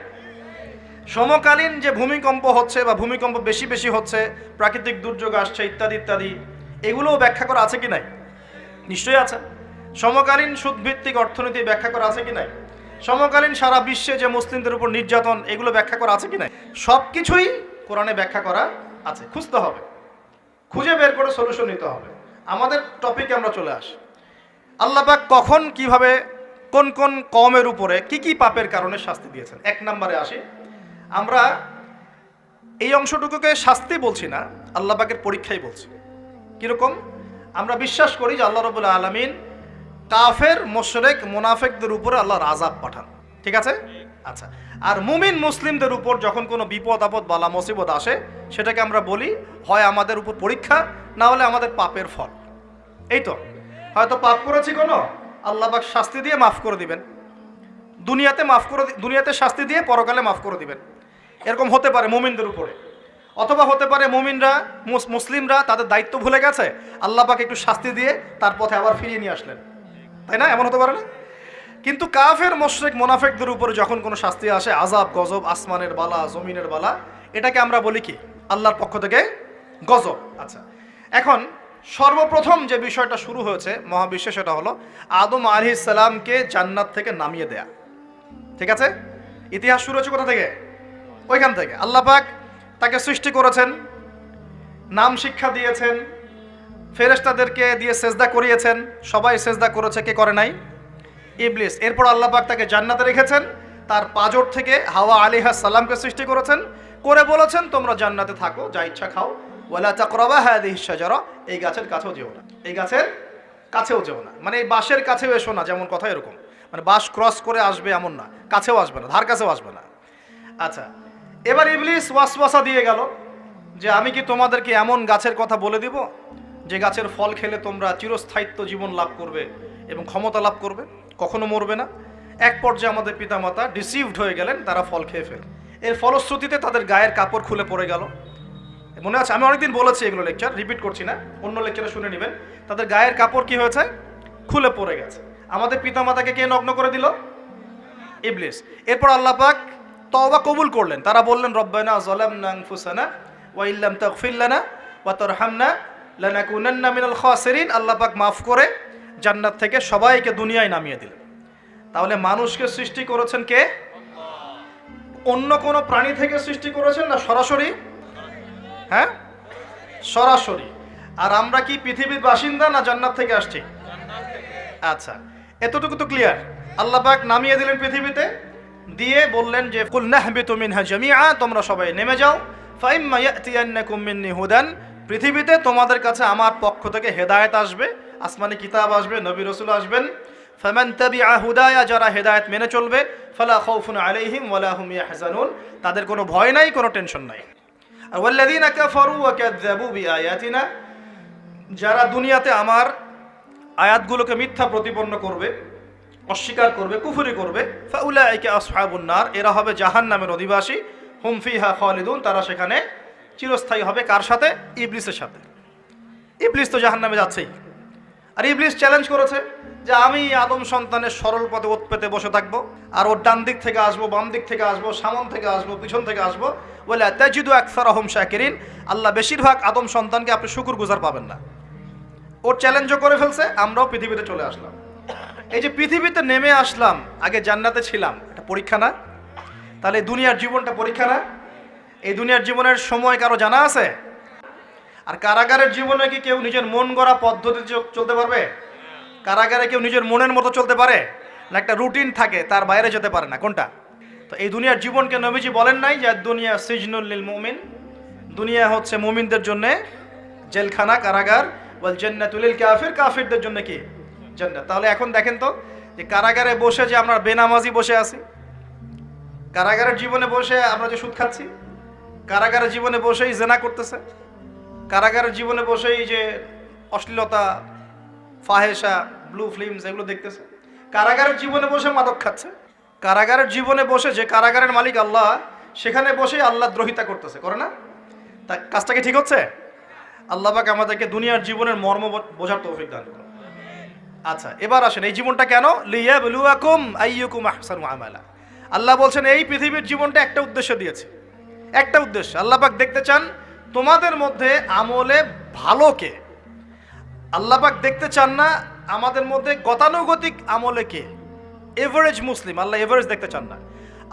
Speaker 1: সমকালীন যে ভূমিকম্প হচ্ছে বা ভূমিকম্প বেশি বেশি হচ্ছে, প্রাকৃতিক দুর্যোগ আসছে ইত্যাদি ইত্যাদি, এগুলোও ব্যাখ্যা করা আছে কি নাই? নিশ্চয়ই আছে। সমকালীন সুদভিত্তিক অর্থনীতি ব্যাখ্যা করা আছে কি নাই? সমকালীন সারা বিশ্বে যে মুসলিমদের উপর নির্যাতন, এগুলো ব্যাখ্যা করা আছে কি নাই? সব কিছুই কোরআনে ব্যাখ্যা করা আছে। খুঁজতে হবে, খুঁজে বের করে সলিউশন নিতে হবে। আমাদের টপিকে আমরা চলে আসি। আল্লাহ পাক কখন, কিভাবে, কোন কোন কওমের উপরে কি কি পাপের কারণে শাস্তি দিয়েছেন। এক নম্বরে আসি, আমরা এই অংশটুকুকে শাস্তি বলছি না, আল্লাহ পাকের পরীক্ষাই বলছি। কিরকম? আমরা বিশ্বাস করি যে আল্লাহ রাব্বুল আলামিন কাফের, মুশরিক, মুনাফিকদের উপরে আল্লাহর আযাব পাঠান, ঠিক আছে? আচ্ছা, আর মুমিন মুসলিমদের উপর যখন কোনো বিপদ আপদ, বালা মুসিবত আসে, সেটাকে আমরা বলি হয় আমাদের উপর পরীক্ষা, না হলে আমাদের পাপের ফল। এই তো, হয়তো পাপ করেছি কোনো, আল্লাহ পাক শাস্তি দিয়ে মাফ করে দিবেন, দুনিয়াতে শাস্তি দিয়ে পরকালে মাফ করে দিবেন। এরকম হতে পারে মুমিনদের উপরে। অথবা হতে পারে মুসলিমরা তাদের দায়িত্ব ভুলে গেছে, আল্লাহ পাক একটু শাস্তি দিয়ে তার পথে আবার ফিরিয়ে নিয়ে আসলেন, তাই না? এমন হতে পারে না? কিন্তু কাফের, মুশরিক, মুনাফিকদের উপরে যখন কোনো শাস্তি আসে, আযাব গজব, আসমানের বালা, জমিনের বালা, এটাকে আমরা বলি কি? আল্লাহর পক্ষ থেকে গজব। আচ্ছা, এখন সর্বপ্রথম যে বিষয়টা শুরু হয়েছে মহাবিশ্বে, সেটা হলো আদম আলাইহিস সালামকে জান্নাত থেকে নামিয়ে দেয়া, ঠিক আছে? ইতিহাস শুরু হচ্ছে কোথা থেকে? ওইখান থেকে আল্লাহ পাক তাকে সৃষ্টি করেছেন, নাম শিক্ষা দিয়েছেন, ফেরেশতাদেরকে দিয়ে সেজদা করিয়েছেন, সবাই সেজদা করেছে, কে করে নাই? ইবলিস। এরপর আল্লাহ পাক তাকে জান্নাতে রেখেছেন, তার পাঁজর থেকে হাওয়া আলাইহিস সালামকে সৃষ্টি করেছেন, করে বলেছেন তোমরা জান্নাতে থাকো, যা ইচ্ছা খাও, ওয়ালা তাকরাবা হাযিহিশ শাজারা, এই গাছের কাছেও যেও না, এই গাছের কাছেও যেও না, মানে এই বাঁশের কাছেও এসো না, যেমন কথা এরকম, মানে বাঁশ ক্রস করে আসবে এমন না, কাছেও আসবে না, ধার কাছেও আসবে না। আচ্ছা, এবার ইবলিস ওয়াসওয়াসা দিয়ে গেল যে আমি কি তোমাদেরকে এমন গাছের কথা বলে দিব যে গাছের ফল খেলে তোমরা চিরস্থায়িত্ব জীবন লাভ করবে এবং ক্ষমতা লাভ করবে, কখনো মরবে না। এক পর্যায়ে আমাদের পিতামাতা ডিসিভড হয়ে গেলেন, তারা ফল খেয়ে ফেল। এর ফলশ্রুতিতে তাদের গায়ের কাপড় খুলে পড়ে গেল। মনে আছে, আমি অনেকদিন বলেছি এগুলো, লেকচার রিপিট করছি না, অন্য লেকচারে শুনে নেবেন। তাদের গায়ের কাপড় কি হয়েছে? খুলে পড়ে গেছে। আমাদের পিতামাতাকে কে নগ্ন করে দিল? ইবলিস। এরপর আল্লাহ পাক তওবা কবুল করলেন, তারা বললেন রব্বানা যালামনা আনফুসানা ওয়া ইল্লাম তাগফির লানা ওয়া তারহামনা লানাকুনান্না মিনাল খাসিরিন। আল্লাহ পাক মাফ করে জান্নাত থেকে সবাইকে দুনিয়ায় নামিয়ে দিলেন। তাহলে মানুষকে সৃষ্টি করেছেন কে? অন্য কোনো প্রাণী থেকে সৃষ্টি করেছেন না সরাসরি? হ্যাঁ, সরাসরি। আর আমরা কি পৃথিবীর বাসিন্দা না জান্নাত থেকে আসছি? আচ্ছা, এতটুকু তো ক্লিয়ার। আল্লাহ পাক নামিয়ে দিলেন পৃথিবীতে, দিয়ে বললেন যে কুল নাহবিতু মিনহা জামিআ, তোমরা সবাই নেমে যাও। ফাইম্মা ইয়াতিয়ান্নাকুম মিন্নি হুদান, পৃথিবীতে তোমাদের কাছে আমার পক্ষ থেকে হেদায়েত আসবে, আসমানি কিতাব আসবে, নবী রাসূল আসবেন। ফামান তাবিআ হুদায়া, যারা হেদায়েত মেনে চলবে, ফালা খাউফুন আলাইহিম ওয়ালা হুম ইয়াহজানুন, তাদের কোনো ভয় নাই, কোনো টেনশন নাই। আর ওয়াল্লাযীনা কাফারু ওয়া কাযযাবু বিআয়াতিনা, যারা দুনিয়াতে আমার আয়াতগুলোকে মিথ্যা প্রতিপন্ন করবে, অস্বীকার করবে, কুফরি করবে, ফাউলাইকা আসহাবুন নার, এরা হবে জাহান্নামের অধিবাসী, হুম ফিহা খালিদুন, তারা সেখানে চিরস্থায়ী হবে। কার সাথে? ইবলিসের সাথে। ইবলিস তো জাহান্নামে যাচ্ছেই। আর ইবলিস চ্যালেঞ্জ করেছে যে আমি আদম সন্তানের সরল পথে ওত পেতে বসে থাকবো, আর ওর ডান দিক থেকে আসবো, বাম দিক থেকে আসবো, সামন থেকে আসবো, পিছন থেকে আসবো, ওয়ালা তাজিদু আকসারাহুম শাকিরিন, আল্লাহ বেশিরভাগ আদম সন্তানকে আপনি শুকরগুজার পাবেন না। ওর চ্যালেঞ্জও করে ফেলছে, আমরাও পৃথিবীতে চলে আসলাম। এই যে পৃথিবীতে নেমে আসলাম, আগে জান্নাতে ছিলাম, এটা পরীক্ষা না? তাহলে দুনিয়ার জীবনটা পরীক্ষা না? এই দুনিয়ার জীবনের সময় কারো জানা আছে? আর কারাগারের জীবনে কি কেউ নিজের মন গড়া পদ্ধতিতে চলতে পারবে? কারাগারে কেউ নিজের মনের মতো চলতে পারে না? একটা রুটিন থাকে, তার বাইরে যেতে পারে না। কোনটা? তো এই দুনিয়ার জীবনকে নবীজি বলেন নাই যে দুনিয়া সিজনুল লিল মুমিন, দুনিয়া হচ্ছে মুমিনদের জন্য জেলখানা, কারাগার, ওয়াল জান্নাতুল লিল কাফির, কাফিরদের জন্য কি? জান্নাত। তাহলে এখন দেখেন তো যে কারাগারে বসে যে আমরা বেনামাজি বসে আছি, কারাগারের জীবনে বসে আমরা যে সুদ খাচ্ছি, কারাগারের জীবনে বসেই জেনা করতেছে, কারাগারের জীবনে বসেই যে অশ্লীলতা, ফাহেসা, ব্লু ফিল্মস এগুলো দেখতেছে, কারাগারের জীবনে বসে মাদক খাচ্ছে, কারাগারের জীবনে বসে, যে কারাগারের মালিক আল্লাহ, সেখানে বসেই আল্লাহ দ্রোহিতা করতেছে, করে না? তা কাজটা কি ঠিক হচ্ছে? আল্লাহ পাক আমাদেরকে দুনিয়ার জীবনের মর্ম বোঝার তৌফিক দান করুন। আচ্ছা, এবার আসেন এই জীবনটা কেন? লিয়াবলুয়াকুম আইয়ুকুম আহসানু আমালা। আল্লাহ বলছেন এই পৃথিবীর জীবনটা একটা উদ্দেশ্য দিয়েছে, একটা উদ্দেশ্য। আল্লাহ পাক দেখতে চান তোমাদের মধ্যে আমলে ভালো কে। আল্লাহ পাক দেখতে চান না আমাদের মধ্যে গতানুগতিক আমলে কে, এভারেজ মুসলিম। আল্লাহ এভারেজ দেখতে চান না,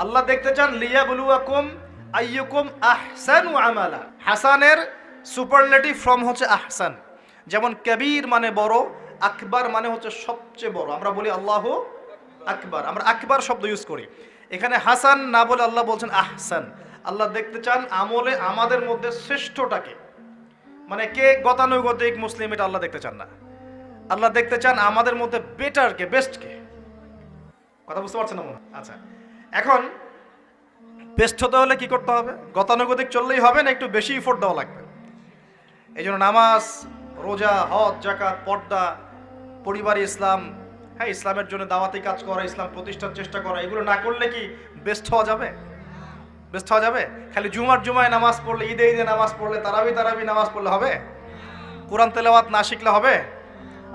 Speaker 1: আল্লাহ দেখতে চান লিয়াবলুয়াকুম আইয়ুকুম আহসানু আমালা। হাসানের সুপারলেটিভ ফর্ম হচ্ছে আহসান। যেমন কবির মানে বড়, আকবার মানে হচ্ছে সবচেয়ে বড়। আমরা বলি আল্লাহু আকবার, আমরা আকবার শব্দ ইউজ করি। এখানে হাসান না বলে আল্লাহ বলছেন আহসান। আল্লাহ দেখতে চান আমলে আমাদের মধ্যে শ্রেষ্ঠটাকে, মানে কে গতানুগতিক মুসলিম, এটা আল্লাহ দেখতে চান না। আল্লাহ দেখতে চান আমাদের মধ্যে বেটার কে, বেস্ট কে। কথা বুঝতে পারছেন না? আচ্ছা, এখন বেস্ট হতে হলে কি করতে হবে? গতানুগতিক চললেই হবে না, একটু বেশি এফোর্ট দেওয়া লাগবে। এই জন্য নামাজ, রোজা, হজ, জাকাত, পর্দা, পরিবার ইসলাম, হ্যাঁ, ইসলামের জন্য দাওয়াতি কাজ করা, ইসলাম প্রতিষ্ঠার চেষ্টা করা, এগুলো না করলে কি বেস্ট হওয়া যাবে? বেস্ট হওয়া যাবে? খালি জুমায় নামাজ পড়লে, ঈদে নামাজ পড়লে, তারাবি নামাজ পড়লে হবে? কোরআন তেলাওয়াত না শিখলে হবে?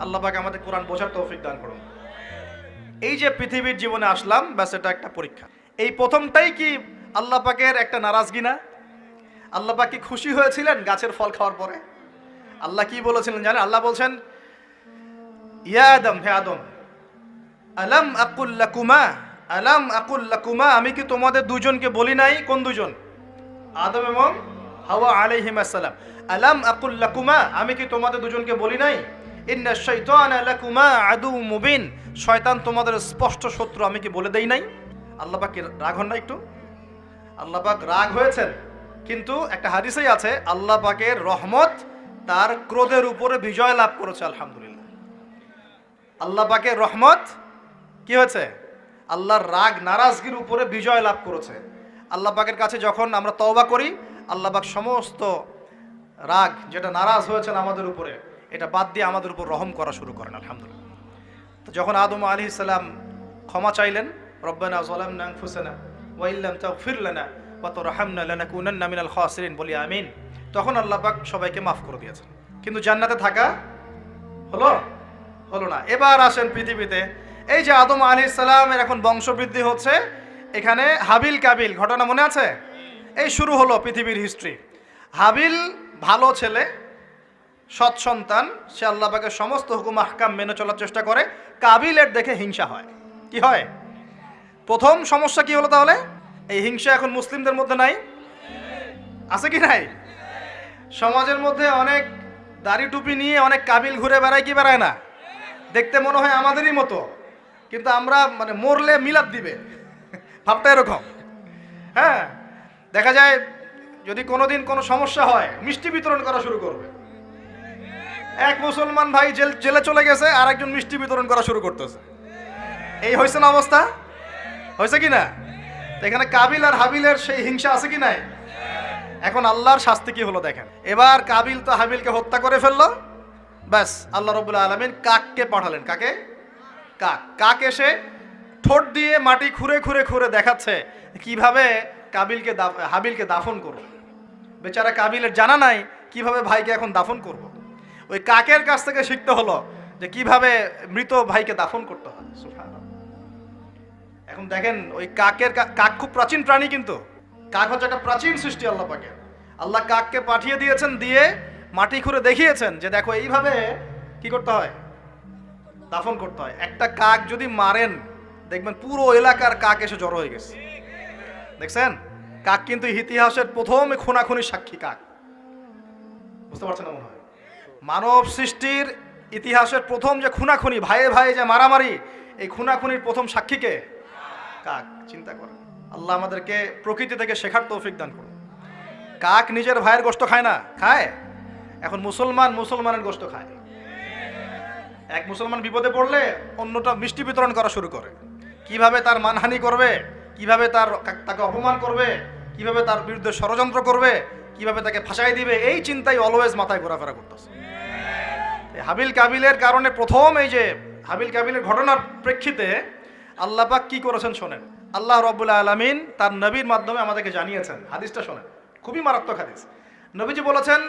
Speaker 1: আল্লাহ পাক আমাদের কোরআন বোঝার তৌফিক দান করুন। এই যে পৃথিবীর জীবনে আসলাম, ব্যাস এটা একটা পরীক্ষা। এই প্রথমটাই কি আল্লাহ পাকের একটা নারাজগি না? আল্লাহ পাক কি খুশি হয়েছিলেন গাছের ফল খাওয়ার পরে? আল্লাহ কি বলেছিলেন জানেন? আল্লাহ বলছেন ইয়া আদম, হে আদম, আলাম আকুল লাকুমা, আমি কি তোমাদের দুজনকে বলি নাই? কোন দুজন? আদম এবং হাওয়া আলাইহিস সালাম। আলাম আকুল লাকুমা, আমি কি তোমাদের দুজনকে বলি নাই, ইন্না শাইতানা লাকুমা আদু মুবিন, শয়তান তোমাদের স্পষ্ট শত্রু, আমি কি বলে দেই নাই? আল্লাহ পাক রাগ হন না একটু? আল্লাহ পাক রাগ হয়েছেন, কিন্তু একটা হাদিসেই আছে আল্লাহ পাকের রহমত তার ক্রোধের উপরে বিজয় লাভ করেছে। আলহামদুলিল্লাহ, আল্লাহ পাকের রহমত কি হয়েছে? আল্লাহর রাগ নারাজগির উপরে বিজয় লাভ করেছে। আল্লাহ পাকের কাছে যখন আমরা তওবা করি, আল্লাহ পাক সমস্ত রাগ যেটা নারাজ হয়েছেন আমাদের উপরে, এটা বাদ দিয়ে আমাদের উপর রহম করা শুরু করেন। আলহামদুলিল্লাহ। তো যখন আদম আলাইহিস সালাম ক্ষমা চাইলেন, রব্বানা যালামনা আনফুসানা ওয়া ইল্লাম তাগফির লানা ওয়া তারহামনা লানাকুনান্না মিনাল খাসিরিন, বলি আমিন, তখন আল্লাহ পাক সবাইকে মাফ করে দিয়েছেন। কিন্তু জান্নাতে থাকা হলো না। এবার আসেন পৃথিবীতে। এই যে আদম আলাইহিস সালামের এখন বংশবৃদ্ধি হচ্ছে, এখানে হাবিল কাবিল ঘটনা মনে আছে? এই শুরু হলো পৃথিবীর হিস্ট্রি। হাবিল ভালো ছেলে, সৎ সন্তান, সে আল্লাহ পাকের সমস্ত হুকুম আহকাম মেনে চলার চেষ্টা করে। কাবিলের দেখে হিংসা হয়। কি হয়? প্রথম সমস্যা কি হলো তাহলে? এই হিংসা এখন মুসলিমদের মধ্যে নাই, আছে কি নাই? সমাজের মধ্যে অনেক দাড়ি টুপি নিয়ে অনেক কাবিল ঘুরে বেড়ায়, কি বেড়ায় না? দেখতে মনে হয় আমাদেরই মতো, কিন্তু আমরা মানে মরলে মিলাদ দিবে, ভাবটা এরকম। হ্যাঁ, দেখা যায় যদি কোনোদিন কোনো সমস্যা হয় মিষ্টি বিতরণ করা শুরু করবে। এক মুসলমান ভাই জেলে চলে গেছে, আর একজন মিষ্টি বিতরণ করা শুরু করতেছে। এই হয়েছে না অবস্থা? হয়েছে কি না? এখানে কাবিল আর হাবিলের সেই হিংসা আছে কি নাই? এখন আল্লাহর শাস্তি কি হলো দেখেন। এবার কাবিল তো হাবিলকে হত্যা করে ফেললো, ব্যাস আল্লাহ রাব্বুল আলামিন কাককে পাঠালেন। কাকে? কাক এসে ঠোঁট দিয়ে মাটি খুঁড়ে খুঁড়ে খুঁড়ে দেখাচ্ছে কিভাবে হাবিলকে দাফন করব। বেচারা কাবিলের জানা নাই কিভাবে ভাইকে এখন দাফন করব। ওই কাকের কাছ থেকে শিখতে হলো যে কিভাবে মৃত ভাইকে দাফন করতে হয়। সুবহানাল্লাহ। এখন দেখেন ওই কাক খুব প্রাচীন প্রাণী, কিন্তু কাক হচ্ছে একটা প্রাচীন সৃষ্টি আল্লাহ পাকের। আল্লাহ কাককে পাঠিয়ে দিয়েছেন, দিয়ে মাটি খুঁড়ে দেখিয়েছেন যে দেখো এইভাবে কি করতে হয়, দাফন করতে হয়। একটা কাক যদি মারেন, দেখবেন পুরো এলাকার কাক এসে জড়ো হয়ে গেছে। দেখছেন? কাক কিন্তু ইতিহাসের প্রথম খুনাখুনির সাক্ষী। কাক, বুঝতে পারছেন না মনে হয়? মানব সৃষ্টির ইতিহাসের প্রথম যে খুনাখুনি, ভাইয়ে ভাইয়ে যে মারামারি, এই খুনাখুনির প্রথম সাক্ষীকে কাক। চিন্তা করেন। আল্লাহ আমাদেরকে প্রকৃতি থেকে শেখার তৌফিক দান করুন। কাক নিজের ভাইয়ের গোশত খায় না? খায়। এখন মুসলমানের গোশত খায়। এক মুসলমান বিপদে পড়লে অন্যটা মিষ্টি বিতরণ করা শুরু করে। কিভাবে তার মানহানি করবে, কিভাবে তাকে অপমান করবে, কিভাবে তার বিরুদ্ধে ষড়যন্ত্র করবে, কিভাবে তাকে ফাঁসাই দিবে, এই চিন্তাই অলওয়েজ মাথায় ঘোরাফেরা করতেছে। হাবিল কাবিলের কারণে প্রথম এই যে হাবিল কাবিলের ঘটনার প্রেক্ষিতে আল্লাহ পাক কি করেছেন শোনেন। আল্লাহ রাব্বুল আলামিন তার নবীর মাধ্যমে আমাদেরকে জানিয়েছেন। হাদিসটা শোনেন, খুবই মারাত্মক হাদিস। নবীজি বলেছেন,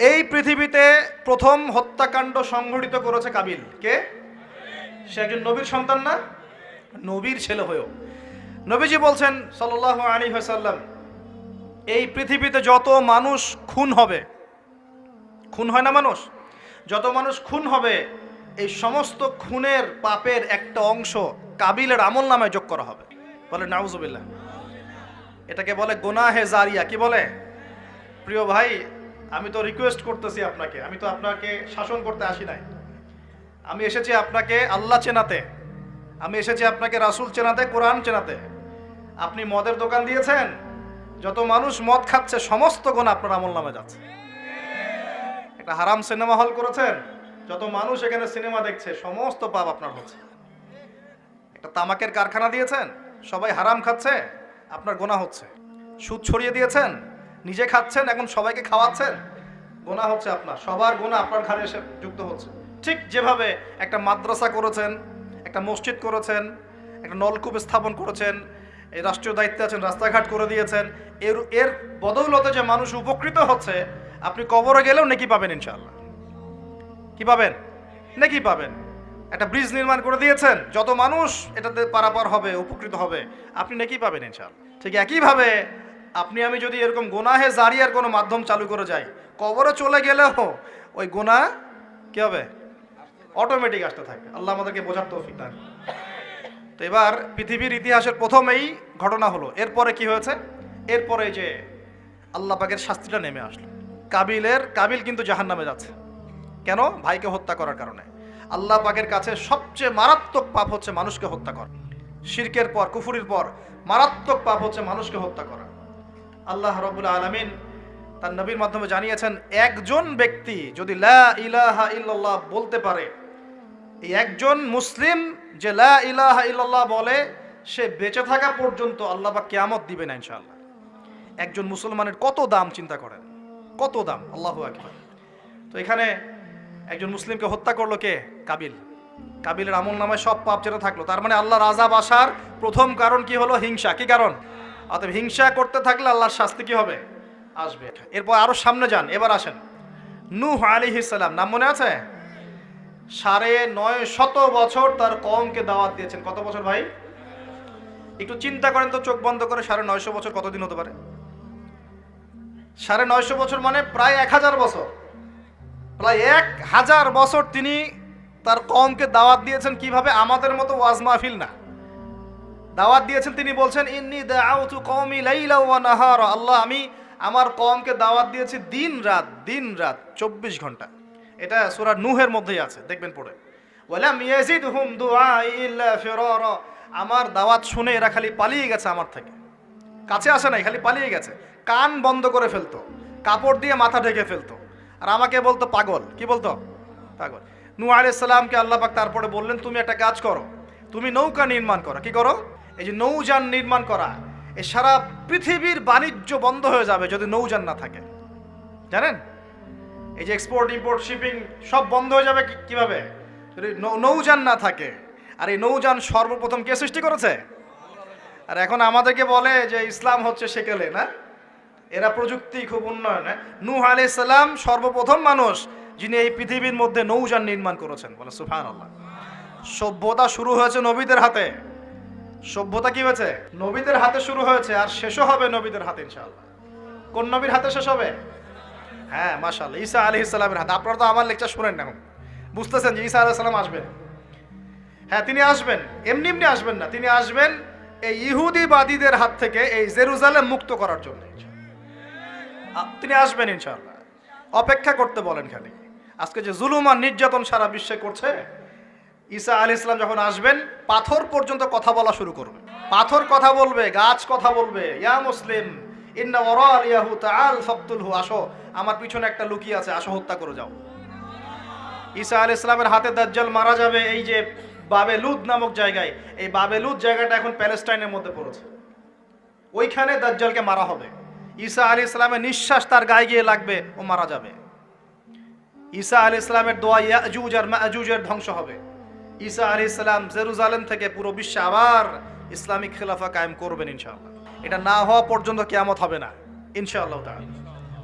Speaker 1: এই পৃথিবীতে প্রথম হত্যাকাণ্ড সংঘটিত করেছে কাবিল। কে? সে একজন নবীর সন্তান না? নবীর ছেলে হয়েও নবীজি বলছেন সাল্লাল্লাহু আলাইহি ওয়াসাল্লাম, এই পৃথিবীতে যত মানুষ খুন হবে, খুন হয় না মানুষ, যত মানুষ খুন হবে, এই সমস্ত খুনের পাপের একটা অংশ কাবিলের আমল নামায় যোগ করা হবে। বলে নাউজুবিল্লাহ। এটাকে বলে গুনাহে জারিয়া। কি বলে? প্রিয় ভাই, আমি তো রিকোয়েস্ট করতেছি আপনাকে, আমি তো আপনাকে শাসন করতে আসি নাই। আমি এসেছি আপনাকে আল্লাহ চেনাতে, আমি এসেছি আপনাকে রাসূল চেনাতে, কোরআন চেনাতে। আপনি মদের দোকান দিয়েছেন, যত মানুষ মদ খাচ্ছে সমস্ত গুনাহ আপনার আমল নামে যাচ্ছে। একটা হারাম সিনেমা হল করেছেন, যত মানুষ এখানে সিনেমা দেখছে সমস্ত পাপ আপনার হচ্ছে। একটা তামাকের কারখানা দিয়েছেন, সবাই হারাম খাচ্ছে, আপনার গুনাহ হচ্ছে। সুদ ছড়িয়ে দিয়েছেন, নিজে খাচ্ছেন, এখন সবাইকে খাওয়াচ্ছেন, গুনাহ হচ্ছে আপনার। সবার গুনাহ আপনার ঘাড়ে এসে যুক্ত হচ্ছে। ঠিক যেভাবে একটা মাদ্রাসা করেছেন, একটা মসজিদ করেছেন, একটা নলকূপ স্থাপন করেছেন, এই রাষ্ট্রীয় দায়িত্বে আছেন, রাস্তাঘাট করে দিয়েছেন, এর বদৌলতে যে মানুষ উপকৃত হচ্ছে, আপনি কবরে গেলেও নেকি পাবেন ইনশাআল্লাহ। কি পাবেন? নেকি পাবেন। একটা ব্রিজ নির্মাণ করে দিয়েছেন, যত মানুষ এটাতে পারাপার হবে, উপকৃত হবে, আপনি নেকি পাবেন ইনশাআল্লাহ। ঠিক একইভাবে আপনি আমি যদি এরকম গুনাহে জারিয়ার কোনো মাধ্যম চালু করে যাই, কবরে চলে গেলেও ওই গুনাহ কি হবে? অটোমেটিক আসতে থাকবে। আল্লাহ আমাদেরকে বোঝার তৌফিক দান। তো এবার পৃথিবীর ইতিহাসের প্রথম এই ঘটনা হলো। এরপরে কি হয়েছে? এরপরে যে আল্লাহ পাকের শাস্তিটা নেমে আসলো। কাবিল কিন্তু জাহান্নামে যাচ্ছে। কেন? ভাইকে হত্যা করার কারণে। আল্লাহ পাকের কাছে সবচেয়ে মারাত্মক পাপ হচ্ছে মানুষকে হত্যা করা। শিরকের পর, কুফরির পর মারাত্মক পাপ হচ্ছে মানুষকে হত্যা করা। আল্লাহ রাব্বুল আলামিন তার নবীর মাধ্যমে জানিয়েছেন, একজন ব্যক্তি যদি লা ইলাহা ইল্লাল্লাহ বলতে পারে, এই একজন মুসলিম যে লা ইলাহা ইল্লাল্লাহ বলে, সে বেঁচে থাকা পর্যন্ত আল্লাহ পাক কিয়ামত দিবে না ইনশাআল্লাহ। একজন মুসলমানের কত দাম চিন্তা করেন, কত দাম! আল্লাহু আকবার। তো এখানে একজন মুসলিমকে হত্যা করলো কে? কাবিলের আমল নামায় সব পাপ যেটা থাকলো, তার মানে আল্লাহর আযাব আসার প্রথম কারণ কি হলো? হিংসা। কি কারণ? অতএব হিংসা করতে থাকলে আল্লাহর শাস্তি কি হবে? আসবে। এরপর আরো সামনে যান, এবার আসেন নূহ আলাইহিস সালাম। নাম মনে আছে? 950 বছর তার কওমকে দাওয়াত দিয়েছেন। কত বছর ভাই? একটু চিন্তা করেন তো, চোখ বন্ধ করে 950 বছর কতদিন হতে পারে? 950 বছর মানে প্রায় 1000 বছর। প্রায় 1000 বছর তিনি তার কওমকে দাওয়াত দিয়েছেন। কিভাবে? আমাদের মতো ওয়াজ মাহফিল না, দাওয়াত দিয়েছেন। তিনি বলছেন, ইন্নী দাআউতু কওমি লাইলা ওয়া নাহারা। আল্লাহ, আমি আমার কওমকে দাওয়াত দিয়েছি দিন রাত 24 ঘন্টা। এটা সূরা নূহের মধ্যেই আছে, দেখবেন পড়ে। ওয়ালাম ইয়াজিদহুম দুআই ইল্লা ফিরারা। আমার দাওয়াত শুনে এরা খালি পালিয়ে গেছে আমার থেকে, কাছে আসে নাই, খালি পালিয়ে গেছে। কান বন্ধ করে ফেলতো, কাপড় দিয়ে মাথা ঢেকে ফেলতো, আর আমাকে বলতো পাগল। কি বলতো? পাগল। নূহ আলাইহিস সালামকে আল্লাহ পাক তারপরে বললেন, তুমি একটা কাজ করো, তুমি নৌকা নির্মাণ করো। কি করো? এই যে নৌযান নির্মাণ করা, এই সারা পৃথিবীর বাণিজ্য বন্ধ হয়ে যাবে যদি নৌযান না থাকে। জানেন, এই যে এক্সপোর্ট ইম্পোর্ট শিপিং সব বন্ধ হয়ে যাবে। কিভাবে? যদি নৌযান না থাকে। আর এই নৌযান সর্বপ্রথম কে সৃষ্টি করেছে? আর এখন আমাদেরকে বলে যে ইসলাম হচ্ছে সেকেলে, না? এরা প্রযুক্তি খুব উন্নয়ন। নূহ আলাইহিস সালাম সর্বপ্রথম মানুষ যিনি এই পৃথিবীর মধ্যে নৌযান নির্মাণ করেছেন। বলে সুবহানাল্লাহ। সভ্যতা শুরু হয়েছে নবীদের হাতে। সভ্যতা কি হয়েছে? নবীদের হাতে শুরু হয়েছে, আর শেষও হবে নবীদের হাতে ইনশাআল্লাহ। কোন নবীর হাতে শেষ হবে? হ্যাঁ, মাশাআল্লাহ, ঈসা আলাইহিস সালামের হাতে। আপনারা তো আমার লেকচার শুনেন না, বুঝতেছেন যে ঈসা আলাইহিস সালাম আসবেন। হ্যাঁ, তিনি আসবেন, এমনি এমনি আসবেন না। তিনি আসবেন এই ইহুদিবাদীদের হাত থেকে এই জেরুজালেম মুক্ত করার জন্য। তিনি আসবেন ইনশাআল্লাহ। অপেক্ষা করতে বলেন খালি। আজকে যে জুলুম আর নির্যাতন সারা বিশ্বে করছে, ঈসা আলাইহিস সালাম যখন আসবেন, পাথর পর্যন্ত কথা বলা শুরু করবে। পাথর কথা বলবে, গাছ কথা বলবে। ইয়া মুসলিম ইন্না ওয়ারালিয়াহু তাআল ফাকতুলহু। আসো, আমার পিছনে একটা লুকিয়ে আছে, আসো হত্যা করে যাও। ঈসা আলাইহিস সালামের হাতে দাজ্জাল মারা যাবে এই যে বাবেলুদ নামক জায়গায়। এই বাবেলুদ জায়গাটা এখন প্যালেস্টাইনের মধ্যে পড়েছে। ওইখানে দাজ্জালকে মারা হবে। ঈসা আলাইহিস সালামের নিঃশ্বাস তার গায়ে গিয়ে লাগবে, ও মারা যাবে। ঈসা আলাইহিস সালামের দোয়া ইয়াজুজ আর মাজুজের ধ্বংস হবে। ঈসা আলাইহিস সালাম জেরুজালেম থেকে পুরো বিশ্বে আবার ইসলামিক খেলাফা কায়েম করবেন ইনশাআল্লাহ। এটা না হওয়া পর্যন্ত কিয়ামত হবে না ইনশাআল্লাহ তাআলা।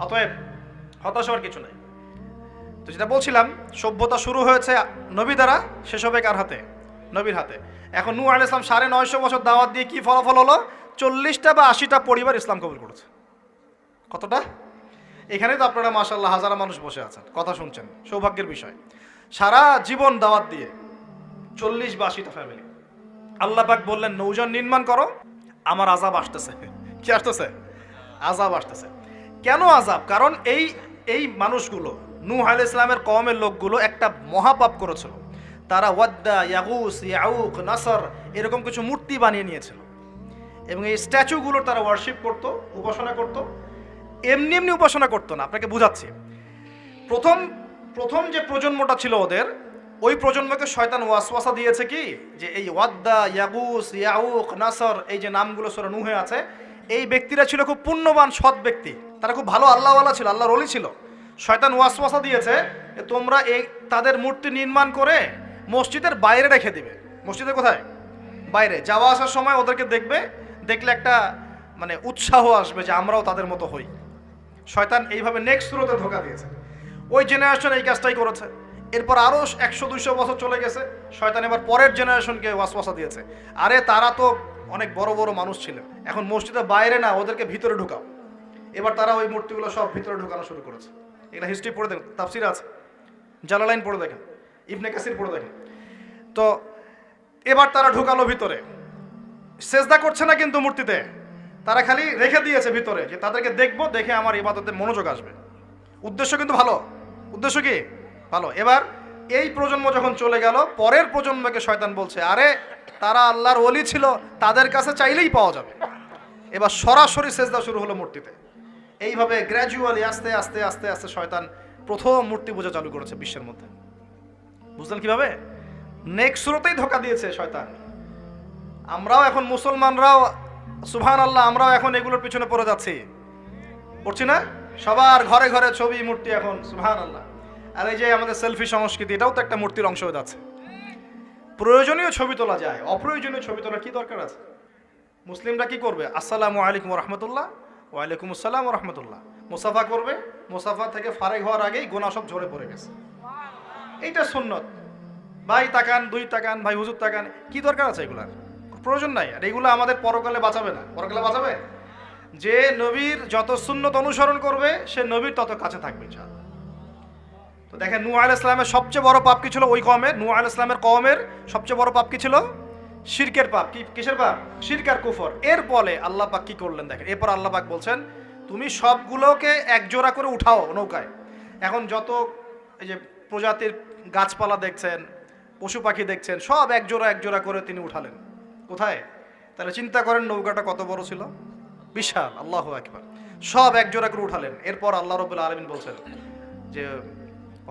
Speaker 1: অতএব হতাশ হওয়ার কিছু নাই। তো যেটা বলছিলাম, সভ্যতা শুরু হয়েছে নবী দ্বারা, শেষ হবে কার হাতে? নবীর হাতে। এখন নূহ আলাইহিস সালাম 950 বছর দাওয়াত দিয়ে কি ফলাফল হলো? 40টা বা 80টা পরিবার ইসলাম কবুল করেছে। কতটা? এখানেই তো আপনারা মাশাআল্লাহ হাজারা মানুষ বসে আছেন, কথা শুনছেন, সৌভাগ্যের বিষয়। সারা জীবন দাওয়াত দিয়ে 40 বা 80টা ফ্যামিলি। আল্লাহ পাক বললেন, নৌযান নির্মাণ করো, আমার আযাব আসতেছে। কি আসতেছে? আযাব আসতেছে। কেন আযাব? কারণ এই মানুষগুলো, নূহ আলাইহিস সালামের কওমের লোকগুলো একটা মহাপাপ করেছিল। তারা ওয়াদ্দা, ইয়াগুস, ইয়াউক, নাসর এরকম কিছু মূর্তি বানিয়ে নিয়েছিল, এবং এই স্ট্যাচুগুলোর তারা ওয়ার্শিপ করত, উপাসনা করত। এমনি এমনি উপাসনা করতো না, আপনাকে বুঝাচ্ছি। প্রথম যে প্রজন্মটা ছিল ওদের, ওই প্রজন্মকে শয়তান ওয়াসওয়াসা দিয়েছে কি, যে এই ওয়াদ্দা, ইয়াগুস, ইয়াউক, নাসর এই যে নামগুলো সূরা নূহে আছে, এই ব্যক্তিরা ছিল খুব পুণ্যবান সৎ ব্যক্তি, তারা খুব ভালো আল্লাহওয়ালা ছিল, আল্লাহর ওলি ছিল। শয়তান ওয়াসওয়াসা দিয়েছে তোমরা এই তাদের মূর্তি নির্মাণ করে মসজিদের বাইরে রেখে দিবে। মসজিদের কোথায়? বাইরে। যাওয়া আসার সময় ওদেরকে দেখলে একটা মানে উৎসাহ আসবে যে আমরাও তাদের মতো হই। শয়তান এইভাবে নেক্সট স্রোতে ধোঁকা দিয়েছে। ওই জেনারেশন এই কাজটাই করেছে। এরপর আরও 100-200 বছর চলে গেছে, শয়তান এবার পরের জেনারেশনকে ওয়াসওয়াসা দিয়েছে, আরে তারা তো অনেক বড় বড় মানুষ ছিলেন, এখন মসজিদের বাইরে না, ওদেরকে ভিতরে ঢুকাও। এবার তারা ওই মূর্তিগুলো সব ভিতরে ঢুকানো শুরু করেছে। এটা হিস্ট্রি পড়ে দেখেন, তাফসির আছে, জালালাইন পড়ে দেখেন, ইবনে কাসির পড়ে দেখেন। তো এবার তারা ঢুকালো ভিতরে, সেজদা করছে না কিন্তু মূর্তিতে, তারা খালি রেখে দিয়েছে ভিতরে যে তাদেরকে দেখবো, দেখে আমার ইবাদতে মনোযোগ আসবে। উদ্দেশ্য কিন্তু ভালো, উদ্দেশ্য কি ভালো। এবার এই প্রজন্ম যখন চলে গেল, পরের প্রজন্মকে শয়তান বলছে আরে তারা আল্লাহর ওলি ছিল, তাদের কাছে চাইলেই পাওয়া যাবে। এবার সরাসরি সেজদা শুরু হলো মূর্তিতে। এইভাবে গ্র্যাজুয়ালি আস্তে আস্তে আস্তে আস্তে শয়তান প্রথম মূর্তি পূজা চালু করেছে বিশ্বের মধ্যে। বুঝলেন কিভাবে? নেক্সট শুরুতেই ধোকা দিয়েছে শয়তান। আমরাও এখন মুসলমানরাও সুবহানাল্লাহ, আমরাও এখন এগুলোর পিছনে পড়ে যাচ্ছি, পড়ছি না? সবার ঘরে ঘরে ছবি মূর্তি এখন, সুবহানাল্লাহ। আর এই যে আমাদের সেলফি সংস্কৃতি, এটাও তো একটা মূর্তির অংশ হয়ে যাচ্ছে। প্রয়োজনীয় ছবি তোলা যায়, অপ্রয়োজনীয় ছবি তোলার কি দরকার আছে? মুসলিমরা কি করবে? আসসালামু আলাইকুম রহমতুল্লাহ, ওয়ালাইকুম আসসালাম রহমতুল্লাহ, মুসাফা করবে। মুসাফা থেকে ফারেক হওয়ার আগেই গোনা সব ঝরে পড়ে গেছে। এইটা সুন্নত। ভাই তাকান, দুই তাকান, ভাই হুজুর তাকান, কি দরকার আছে এগুলার? প্রয়োজন নাই। আর এগুলো আমাদের পরকালে বাঁচাবে না। পরকালে বাঁচাবে? যে নবীর যত সুন্নত অনুসরণ করবে সে নবীর তত কাছে থাকবে ইনশাআল্লাহ। তো দেখেন নূহ আলাইহিস সালামের সবচেয়ে বড় পাপ কি ছিল? ওই কওমের, নূহ আলাইহিস সালামের কওমের সবচেয়ে বড় পাপ কি ছিল? শিরকের পাপ। কিসের পাপ? শিরক আর কুফর। এর ফলে আল্লাহ পাক কি করলেন দেখেন। এরপর আল্লাহ পাক বলছেন তুমি সবগুলোকে একজোড়া করে উঠাও নৌকায়। এখন যত এই যে প্রজাতির গাছপালা দেখছেন, পশু পাখি দেখছেন, সব একজোড়া একজোড়া করে তিনি উঠালেন। কোথায়? তাহলে চিন্তা করেন নৌকাটা কত বড় ছিল, বিশাল। আল্লাহু আকবার। সব একজোড়া করে উঠালেন। এরপর আল্লাহ রাব্বুল আলামিন বলছেন যে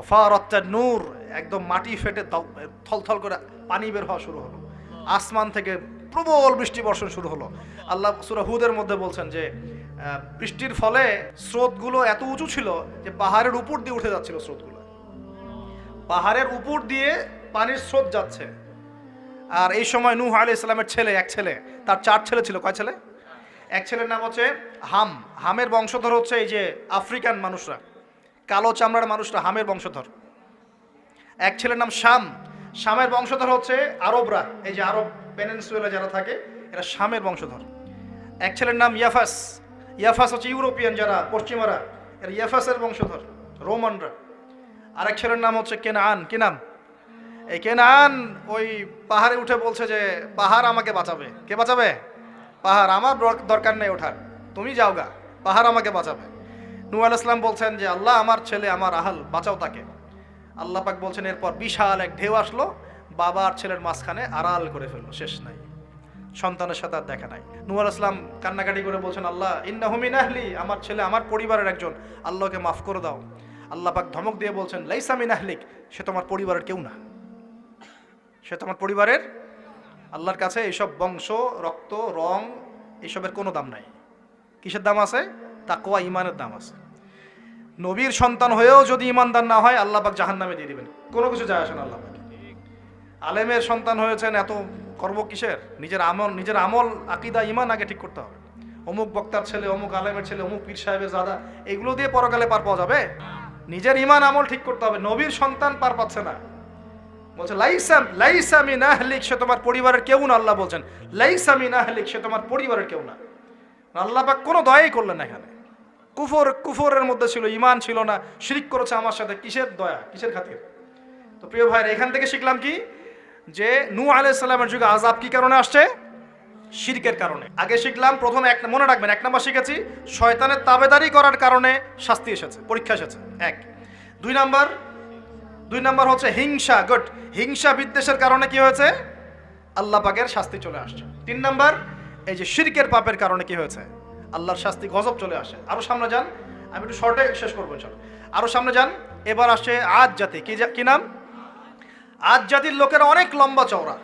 Speaker 1: ফারাত্তান নূর, একদম মাটি ফেটে থলথল করে পানি বের হওয়া শুরু হলো। আসমান থেকে প্রবল বৃষ্টি বর্ষণ শুরু হলো। আল্লাহ সূরা হুদের মধ্যে বলছেন যে বৃষ্টির ফলে স্রোতগুলো এত উঁচু ছিল যে পাহাড়ের উপর দিয়ে উঠে যাচ্ছিল স্রোতগুলো। পাহাড়ের উপর দিয়ে পানির স্রোত যাচ্ছে। আর এই সময় নূহ আলাইহিস সালামের ছেলে, এক ছেলে, তার 4 ছেলে ছিল। কয় ছেলে? এক ছেলের নাম হচ্ছে হাম। হামের বংশধর হচ্ছে এই যে আফ্রিকান মানুষরা, কালো চামড়ার মানুষরা হামের বংশধর। এক ছেলের নাম শাম। শামের বংশধর হচ্ছে আরবরা, এই যে আরব পেনিনসুলা যারা থাকে এরা শামের বংশধর। এক ছেলের নাম ইয়াফাস। ইয়াফাস হচ্ছে ইউরোপিয়ান যারা, পশ্চিমারা, এরা ইয়াফাসের বংশধর, রোমানরা। আরেক ছেলের নাম হচ্ছে কেনান। কি নাম? এই কেনান ওই পাহাড়ে উঠে বলছে যে পাহাড় আমাকে বাঁচাবে। কে বাঁচাবে? পাহাড়। আমার দরকার নেই ওঠার, তুমি যাও গা, পাহাড় আমাকে বাঁচাবে। নূহ আলাইহিস সালাম বলছেন যে আল্লাহ আমার ছেলে, আমার আহাল, বাঁচাও তাকে। আল্লাহ পাক বলছেন এরপর বিশাল এক ঢেউ আসলো, বাবা আর ছেলের মাঝখানে আড়াল করে ফেললো, শেষ নাই। সন্তানের সাথে আর দেখা নাই। নূহ আলাইহিস সালাম কান্নাকাটি করে বলছেন আল্লাহ ইন্নাহু মিন আহলি, আমার ছেলে আমার পরিবারের একজন, আল্লাহকে মাফ করে দাও। আল্লাহ পাক ধমক দিয়ে বলছেন লাইসা মিন আহলিক, সে তোমার পরিবারের কেউ না, সে তোমার পরিবারের। আল্লাহর কাছে এইসব বংশ, রক্ত, রং, এইসবের কোনো দাম নাই। কিসের দাম আছে? তাকওয়া, ঈমানের দাম আছে। নবীর সন্তান হয়েও যদি ঈমানদার না হয় আল্লাহ পাক জাহান্নামে দিয়ে দিবেন, কোনো কিছু যায় আসে না আল্লাহ পাক। আলেমের সন্তান হয়েছেন, এত গর্ব কিসের? নিজের আমল, আকীদা, ঈমান আগে ঠিক করতে হবে। অমুক বক্তার ছেলে, অমুক আলেমের ছেলে, অমুক পীর সাহেবের জাদা, এগুলো দিয়ে পরকালে পার পাওয়া যাবে? নিজের ঈমান আমল ঠিক করতে হবে। নবীর সন্তান পার পাচ্ছে না, বলছে লাইসা মিন আহলিক, সে তোমার পরিবারের কেউ না। আল্লাহ বলছেন লাইসা মিন আহলিক, সে তোমার পরিবারের কেউ না। আল্লাহ পাক কোনো দয়াই করলেন না এখানে। কুফরের মধ্যে ছিল, ঈমান ছিল না, শিরক করেছে আমার সাথে, কিসের দয়া, কিসের খাতির? তো প্রিয় ভাইরা, এখান থেকে শিখলাম কি? যে নূহ আলাইহিস সালামের যুগে আযাব কি কারণে আসছে? শিরকের কারণে। আগে শিখলাম প্রথম মনে রাখবেন, 1 নাম্বার শিখেছি শয়তানের তাবেদারি করার কারণে শাস্তি এসেছে, পরীক্ষা এসেছে। 1। 2 নাম্বার হচ্ছে হিংসা, গুড, হিংসা বিদ্বেষের কারণে কি হয়েছে? আল্লাহ পাকের শাস্তি চলে আসছে। 3 নাম্বার এই যে শিরকের পাপের কারণে কি হয়েছে? আল্লাহর শাস্তি, গজব চলে আসে। আরো সামনে যান, আমি একটু শর্টে শেষ করবো ইনশাআল্লাহ। আরো সামনে যান, এবার আসছে আদ জাতি। কি নাম? আদ জাতির লোকেরা অনেক লম্বা চওড়া,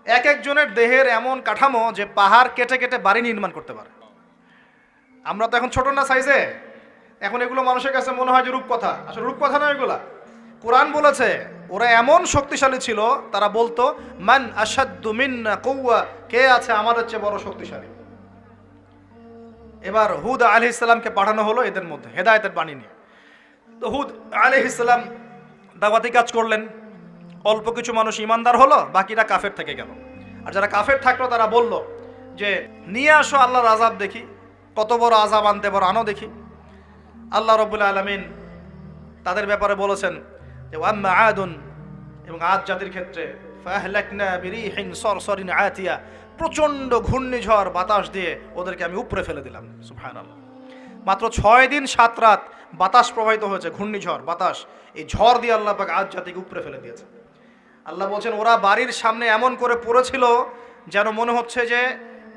Speaker 1: এক একজনের দেহের এমন কাঠামো যে পাহাড় কেটে কেটে বাড়ি নির্মাণ করতে পারে। আমরা তো এখন ছোট না সাইজে, এখন এগুলো মানুষের কাছে মনে হয় যে রূপকথা, আসলে রূপকথা নয় এগুলা। কোরআন বলেছে ওরা এমন শক্তিশালী ছিল, তারা বলতো মান আশাদ্দু মিন্না কুওয়া, কে আছে আমাদের চেয়ে বড় শক্তিশালী। এবার হুদ আলাইহিস সালামকে পাঠানো হলো এদের মধ্যে হেদায়েতের বাণী নিয়ে। তো হুদ আলাইহিস সালাম দাওয়াতি কাজ করলেন, অল্প কিছু মানুষ ঈমানদার হলো, বাকিরা কাফের থেকে গেল। আর যারা কাফের থাকলো তারা বলল যে নিয়ে আসো আল্লাহর আযাব দেখি, কত বড় আযাব আনতে পারো, আনো দেখি। আল্লাহ রাব্বুল আলামিন তাদের ব্যাপারে বলেছেন যে ওয়াম্মা আদুন, এবং আদ জাতির ক্ষেত্রে ফাহলাকনা বিরিহিন সরসরিন আতিয়া, প্রচণ্ড ঘূর্ণিঝড় বাতাস দিয়ে ওদেরকে আমি উপরে ফেলে দিলাম। সুবহানাল্লাহ। মাত্র 6 দিন 7 রাত বাতাস প্রবাহিত হয়েছে, ঘূর্ণিঝড় বাতাস, এই ঝড় দিয়ে আল্লাহ পাক আজ জাতিকে উপরে ফেলে দিয়েছে। আল্লাহ বলছেন ওরা বাড়ির সামনে এমন করে পড়েছিল যেন মনে হচ্ছে যে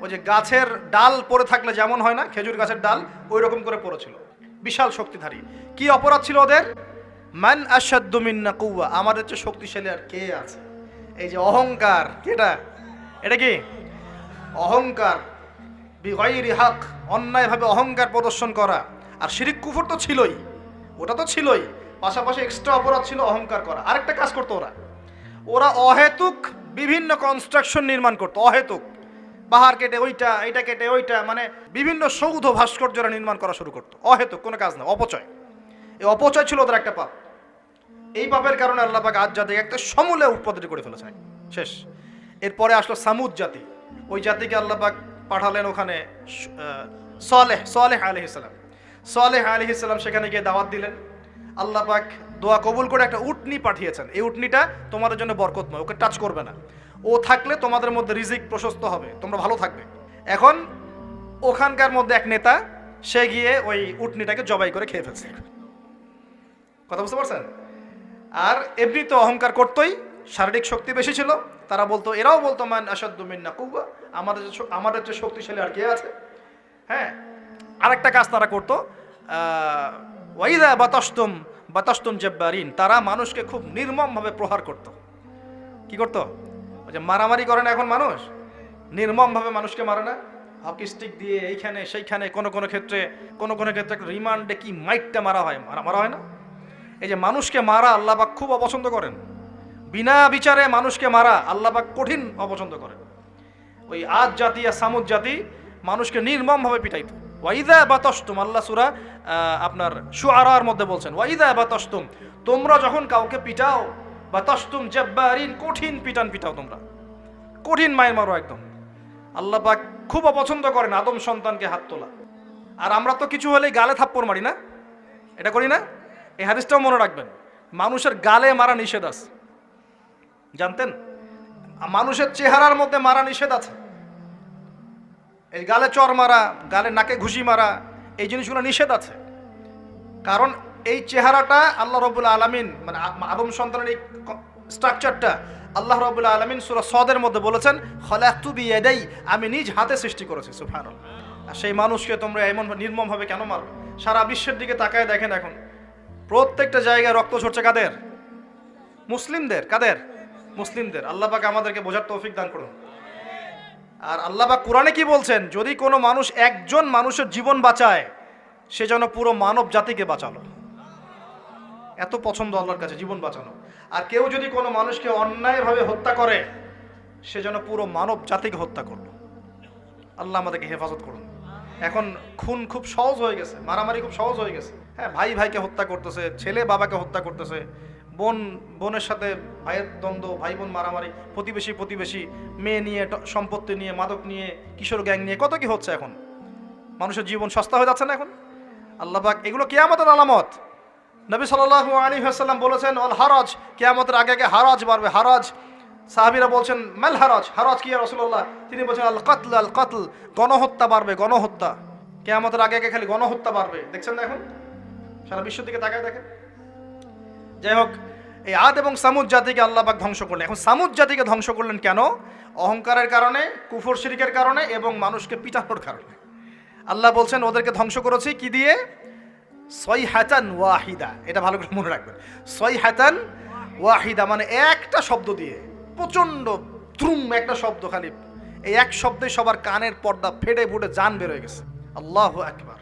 Speaker 1: ওই যে গাছের ডাল পড়ে থাকলে যেমন হয় না, খেজুর গাছের ডাল, ওই রকম করে পড়েছিল। বিশাল শক্তিধারী। কি অপরাধ ছিল ওদের? মান আশাদ্দু মিন্না কুওয়া, আমাদের চেয়ে শক্তিশালী আর কে আছে? এই যে অহংকার, এটা কি অহংকার, বিগাইরি হক, অন্যায়ভাবে অহংকার প্রদর্শন করা। আর শিরিক কুফর তো ছিলই, ওটা তো ছিলই, পাশাপাশি এক্সট্রা অপরাধ ছিল অহংকার করা। আরেকটা কাজ করতো ওরা অহেতুক বিভিন্ন কনস্ট্রাকশন নির্মাণ করতো, অহেতুক পাহাড় কেটে ওইটা, এটা কেটে ওইটা, মানে বিভিন্ন সৌধ ভাস্কর্যরা নির্মাণ করা শুরু করতো, অহেতুক কোনো কাজ না, অপচয়। এই অপচয় ছিল ওদের একটা পাপ। এই পাপের কারণে আল্লাহ পাক আজ জাতিকে একটা সমূলে উৎপাদিত করে ফেলেছে, শেষ। এরপরে আসলো সামুদ জাতি। ওই জাতিকে আল্লাহ পাক পাঠালেন ওখানে সালেহ আলাইহিস সালাম। সালেহ আলাইহিস সালাম সেখানে গিয়ে দাওয়াত দিলেন। আল্লাহ পাক দোয়া কবুল করে একটা উটনি পাঠিয়েছেন। এই উটনিটা তোমাদের জন্য বরকতময়, ওকে টাচ করবে না, ও থাকলে তোমাদের মধ্যে রিজিক প্রশস্ত হবে, তোমরা ভালো থাকবে। এখন ওখানকার মধ্যে এক নেতা, সে গিয়ে ওই উটনিটাকে জবাই করে খেয়ে ফেলছে। কথা বুঝতে পারছেন? আর এমনি তো অহংকার করতোই, শারীরিক শক্তি বেশি ছিল। তারা বলতো, এরাও বলতো মান আশাদ্দু মিন্না কুওয়া, আমাদের যে শক্তিশালী আর কে আছে। হ্যাঁ, আরেকটা কাজ তারা করতো, ওয়াইদা বাতাসতুম জাব্বারিন, তারা মানুষকে খুব নির্মমভাবে প্রহার করত। কি করতো? ওই যে মারামারি করে না এখন মানুষ, নির্মমভাবে মানুষকে মারে না, হকি স্টিক দিয়ে এইখানে সেইখানে, কোনো ক্ষেত্রে রিমান্ডে কি মাইটটা মারা হয় না। এই যে মানুষকে মারা আল্লাহ পাক খুব অপছন্দ করেন। বিনা বিচারে মানুষকে মারা আল্লাহ পাক কঠিন অপছন্দ করেন। ওই আদ জাতি আর সামুদ জাতি মানুষকে নির্মমভাবে পিটাইত। ওয়াইদা বাতাসতুম, আল্লাহ সূরা আপনার শুআরার মধ্যে বলছেন, ওয়াইদা বাতাসতুম, তোমরা যখন কাউকে পিটাও, বাতাসতুম জাব্বারিন, কঠিন পিটাও, তোমরা কঠিন মায়ের মারো একদম। আল্লাহ পাক খুব অপছন্দ করেন আদম সন্তানকে হাত তোলা। আর আমরা তো কিছু হলেই গালে থাপ্পড় মারি না, এটা করি না? এই হাদিসটাও মনে রাখবেন, মানুষের গালে মারা নিষেধ আছে, জানতেন? মানুষের চেহারার মধ্যে মারা নিষেধ আছে। এই গালে চর মারা, গালে নাকে ঘুষি মারা, এই জিনিসগুলো নিষেধ আছে। কারণ এই চেহারাটা আল্লাহ রাব্বুল আলামিন, মানে আদম সন্তানের এই স্ট্রাকচারটা আল্লাহ রাব্বুল আলামিন সূরা সদের মধ্যে বলেছেন, খলাকতু বিয়াদাই, আমি নিজ হাতে সৃষ্টি করেছি। সুবহানাল্লাহ। আর সেই মানুষকে তোমরা এমন নির্মমভাবে কেন মারবে? সারা বিশ্বের দিকে তাকায় দেখেন, এখন প্রত্যেকটা জায়গায় রক্ত ঝরছে কাদের? মুসলিমদের। কাদের? মুসলিমদের। আল্লাহ পাক আমাদেরকে বোঝার তৌফিক দান করুন। আর আল্লাহ পাক কোরআনে কি বলছেন? যদি কোনো মানুষ একজন মানুষের জীবন বাঁচায়, সে যেন পুরো মানব জাতিকে বাঁচালো। এত পছন্দ আল্লাহর কাছে জীবন বাঁচানো। আর কেউ যদি কোনো মানুষকে অন্যায়ভাবে হত্যা করে, সে যেন পুরো মানব জাতিকে হত্যা করলো। আল্লাহ আমাদেরকে হেফাজত করুন। এখন খুন খুব সহজ হয়ে গেছে, মারামারি খুব সহজ হয়ে গেছে। হ্যাঁ, ভাই ভাইকে হত্যা করতেছে, ছেলে বাবাকে হত্যা করতেছে, বোন বোনের সাথে ভাইয়ের দ্বন্দ্ব, ভাই বোন মারামারি, প্রতিবেশী মেয়ে নিয়ে, সম্পত্তি নিয়ে, মাদক নিয়ে, কিশোর গ্যাং নিয়ে, কত কি হচ্ছে এখন। মানুষের জীবন সস্তা হয়ে যাচ্ছে না এখন। আল্লাহ পাক এগুলো কিয়ামতের আলামত। নবী সাল্লাল্লাহু আলাইহি ওয়াসাল্লাম বলেছেন, অল হারাজ, কিয়ামতের আগে আগে হারাজ বাড়বে, হারাজ। সাহাবীরা বলছেন, মাল হারাজ, হারাজ কি ইয়া রাসূলুল্লাহ? তিনি বলছেন, আল কাতল, গণহত্যা বাড়বে, গণহত্যা। কিয়ামতের আগে আগে খালি গণহত্যা বাড়বে। দেখছেন না এখন? সারা বিশ্বের দিকে তাকায় দেখেন। যাই হোক, এই আদ এবং সামুদ জাতিকে আল্লাহ পাক ধ্বংস করলেন। এখন সামুদ জাতিকে ধ্বংস করলেন কেন? অহংকারের কারণে, কুফর শিরকের কারণে এবং মানুষকে পিটানোর কারণে। আল্লাহ বলছেন ওদেরকে ধ্বংস করেছি কি দিয়ে? সয়হাতান ওয়াহিদা। এটা ভালো করে মনে রাখবেন, সয়হাতান ওয়াহিদা মানে একটা শব্দ দিয়ে, প্রচন্ড দ্রুম একটা শব্দ, খালি এই এক শব্দে সবার কানের পর্দা ফেটে ফুটে জান বের হয়ে গেছে। আল্লাহু আকবার।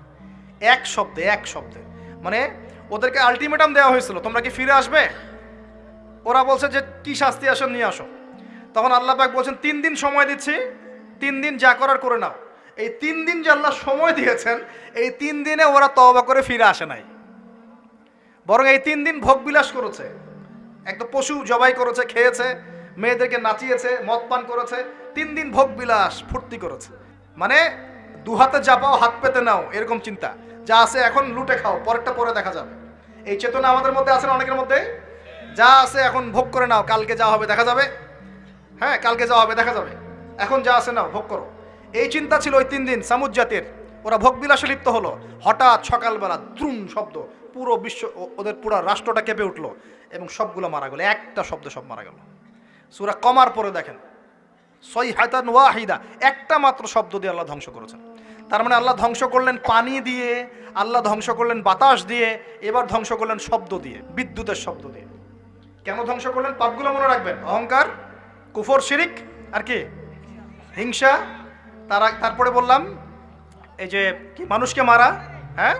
Speaker 1: এক শব্দে মানে ওদেরকে আলটিমেটাম দেওয়া হয়েছিল, তোমরা কি ফিরে আসবে? ওরা বলছে যে কি শাস্তি আসো নিয়ে আসো। তখন আল্লাহ পাক বলছেন 3 দিন সময় দিচ্ছি, 3 দিন যা করার করে নাও। এই 3 দিন যে আল্লাহ সময় দিয়েছেন, এই 3 দিনে ওরা তওবা করে ফিরে আসে নাই, বরং এই 3 দিন ভোগ বিলাস করেছে। একটা পশু জবাই করেছে, খেয়েছে, মেয়েদেরকে নাচিয়েছে, মদ পান করেছে, 3 দিন ভোগ বিলাস ফুর্তি করেছে। মানে দু হাতে যা পাও হাত পেতে নাও, এরকম চিন্তা। যা আছে এখন লুটে খাও, পরেরটা পরে দেখা যাবে। এই চেতনা আমাদের মধ্যে আছে না? অনেকের মধ্যে। যা আছে এখন ভোগ করে নাও, কালকে যা হবে দেখা যাবে। হ্যাঁ, কালকে যা হবে দেখা যাবে। এখন যা আছে না ভোগ করো। এই চিন্তা ছিল ওই 3 দিন সামুদ জাতির। ওরা ভোগবিলাসে লিপ্ত হলো। হঠাৎ সকালবেলা দ্রুম শব্দ, পুরো বিশ্ব, ওদের পুরো রাষ্ট্রটা কেঁপে উঠলো এবং সবগুলো মারা গেল। একটা শব্দে সব মারা গেল। সূরা কমার পরে দেখেন, সাইহাতান ওয়াহিদা, একটা মাত্র শব্দ দিয়ে আল্লাহ ধ্বংস করেছেন। তার মানে আল্লাহ ধ্বংস করলেন পানি দিয়ে, আল্লাহ ধ্বংস করলেন বাতাস দিয়ে, এবার ধ্বংস করলেন শব্দ দিয়ে, বিদ্যুতের শব্দ দিয়ে। কেন ধ্বংস করলেন? পাপগুলো মনে রাখবেন, অহংকার, কুফর, শিরিক, আর কি হিংসা, তারপরে বললাম এই যে কি মানুষকে মারা, হ্যাঁ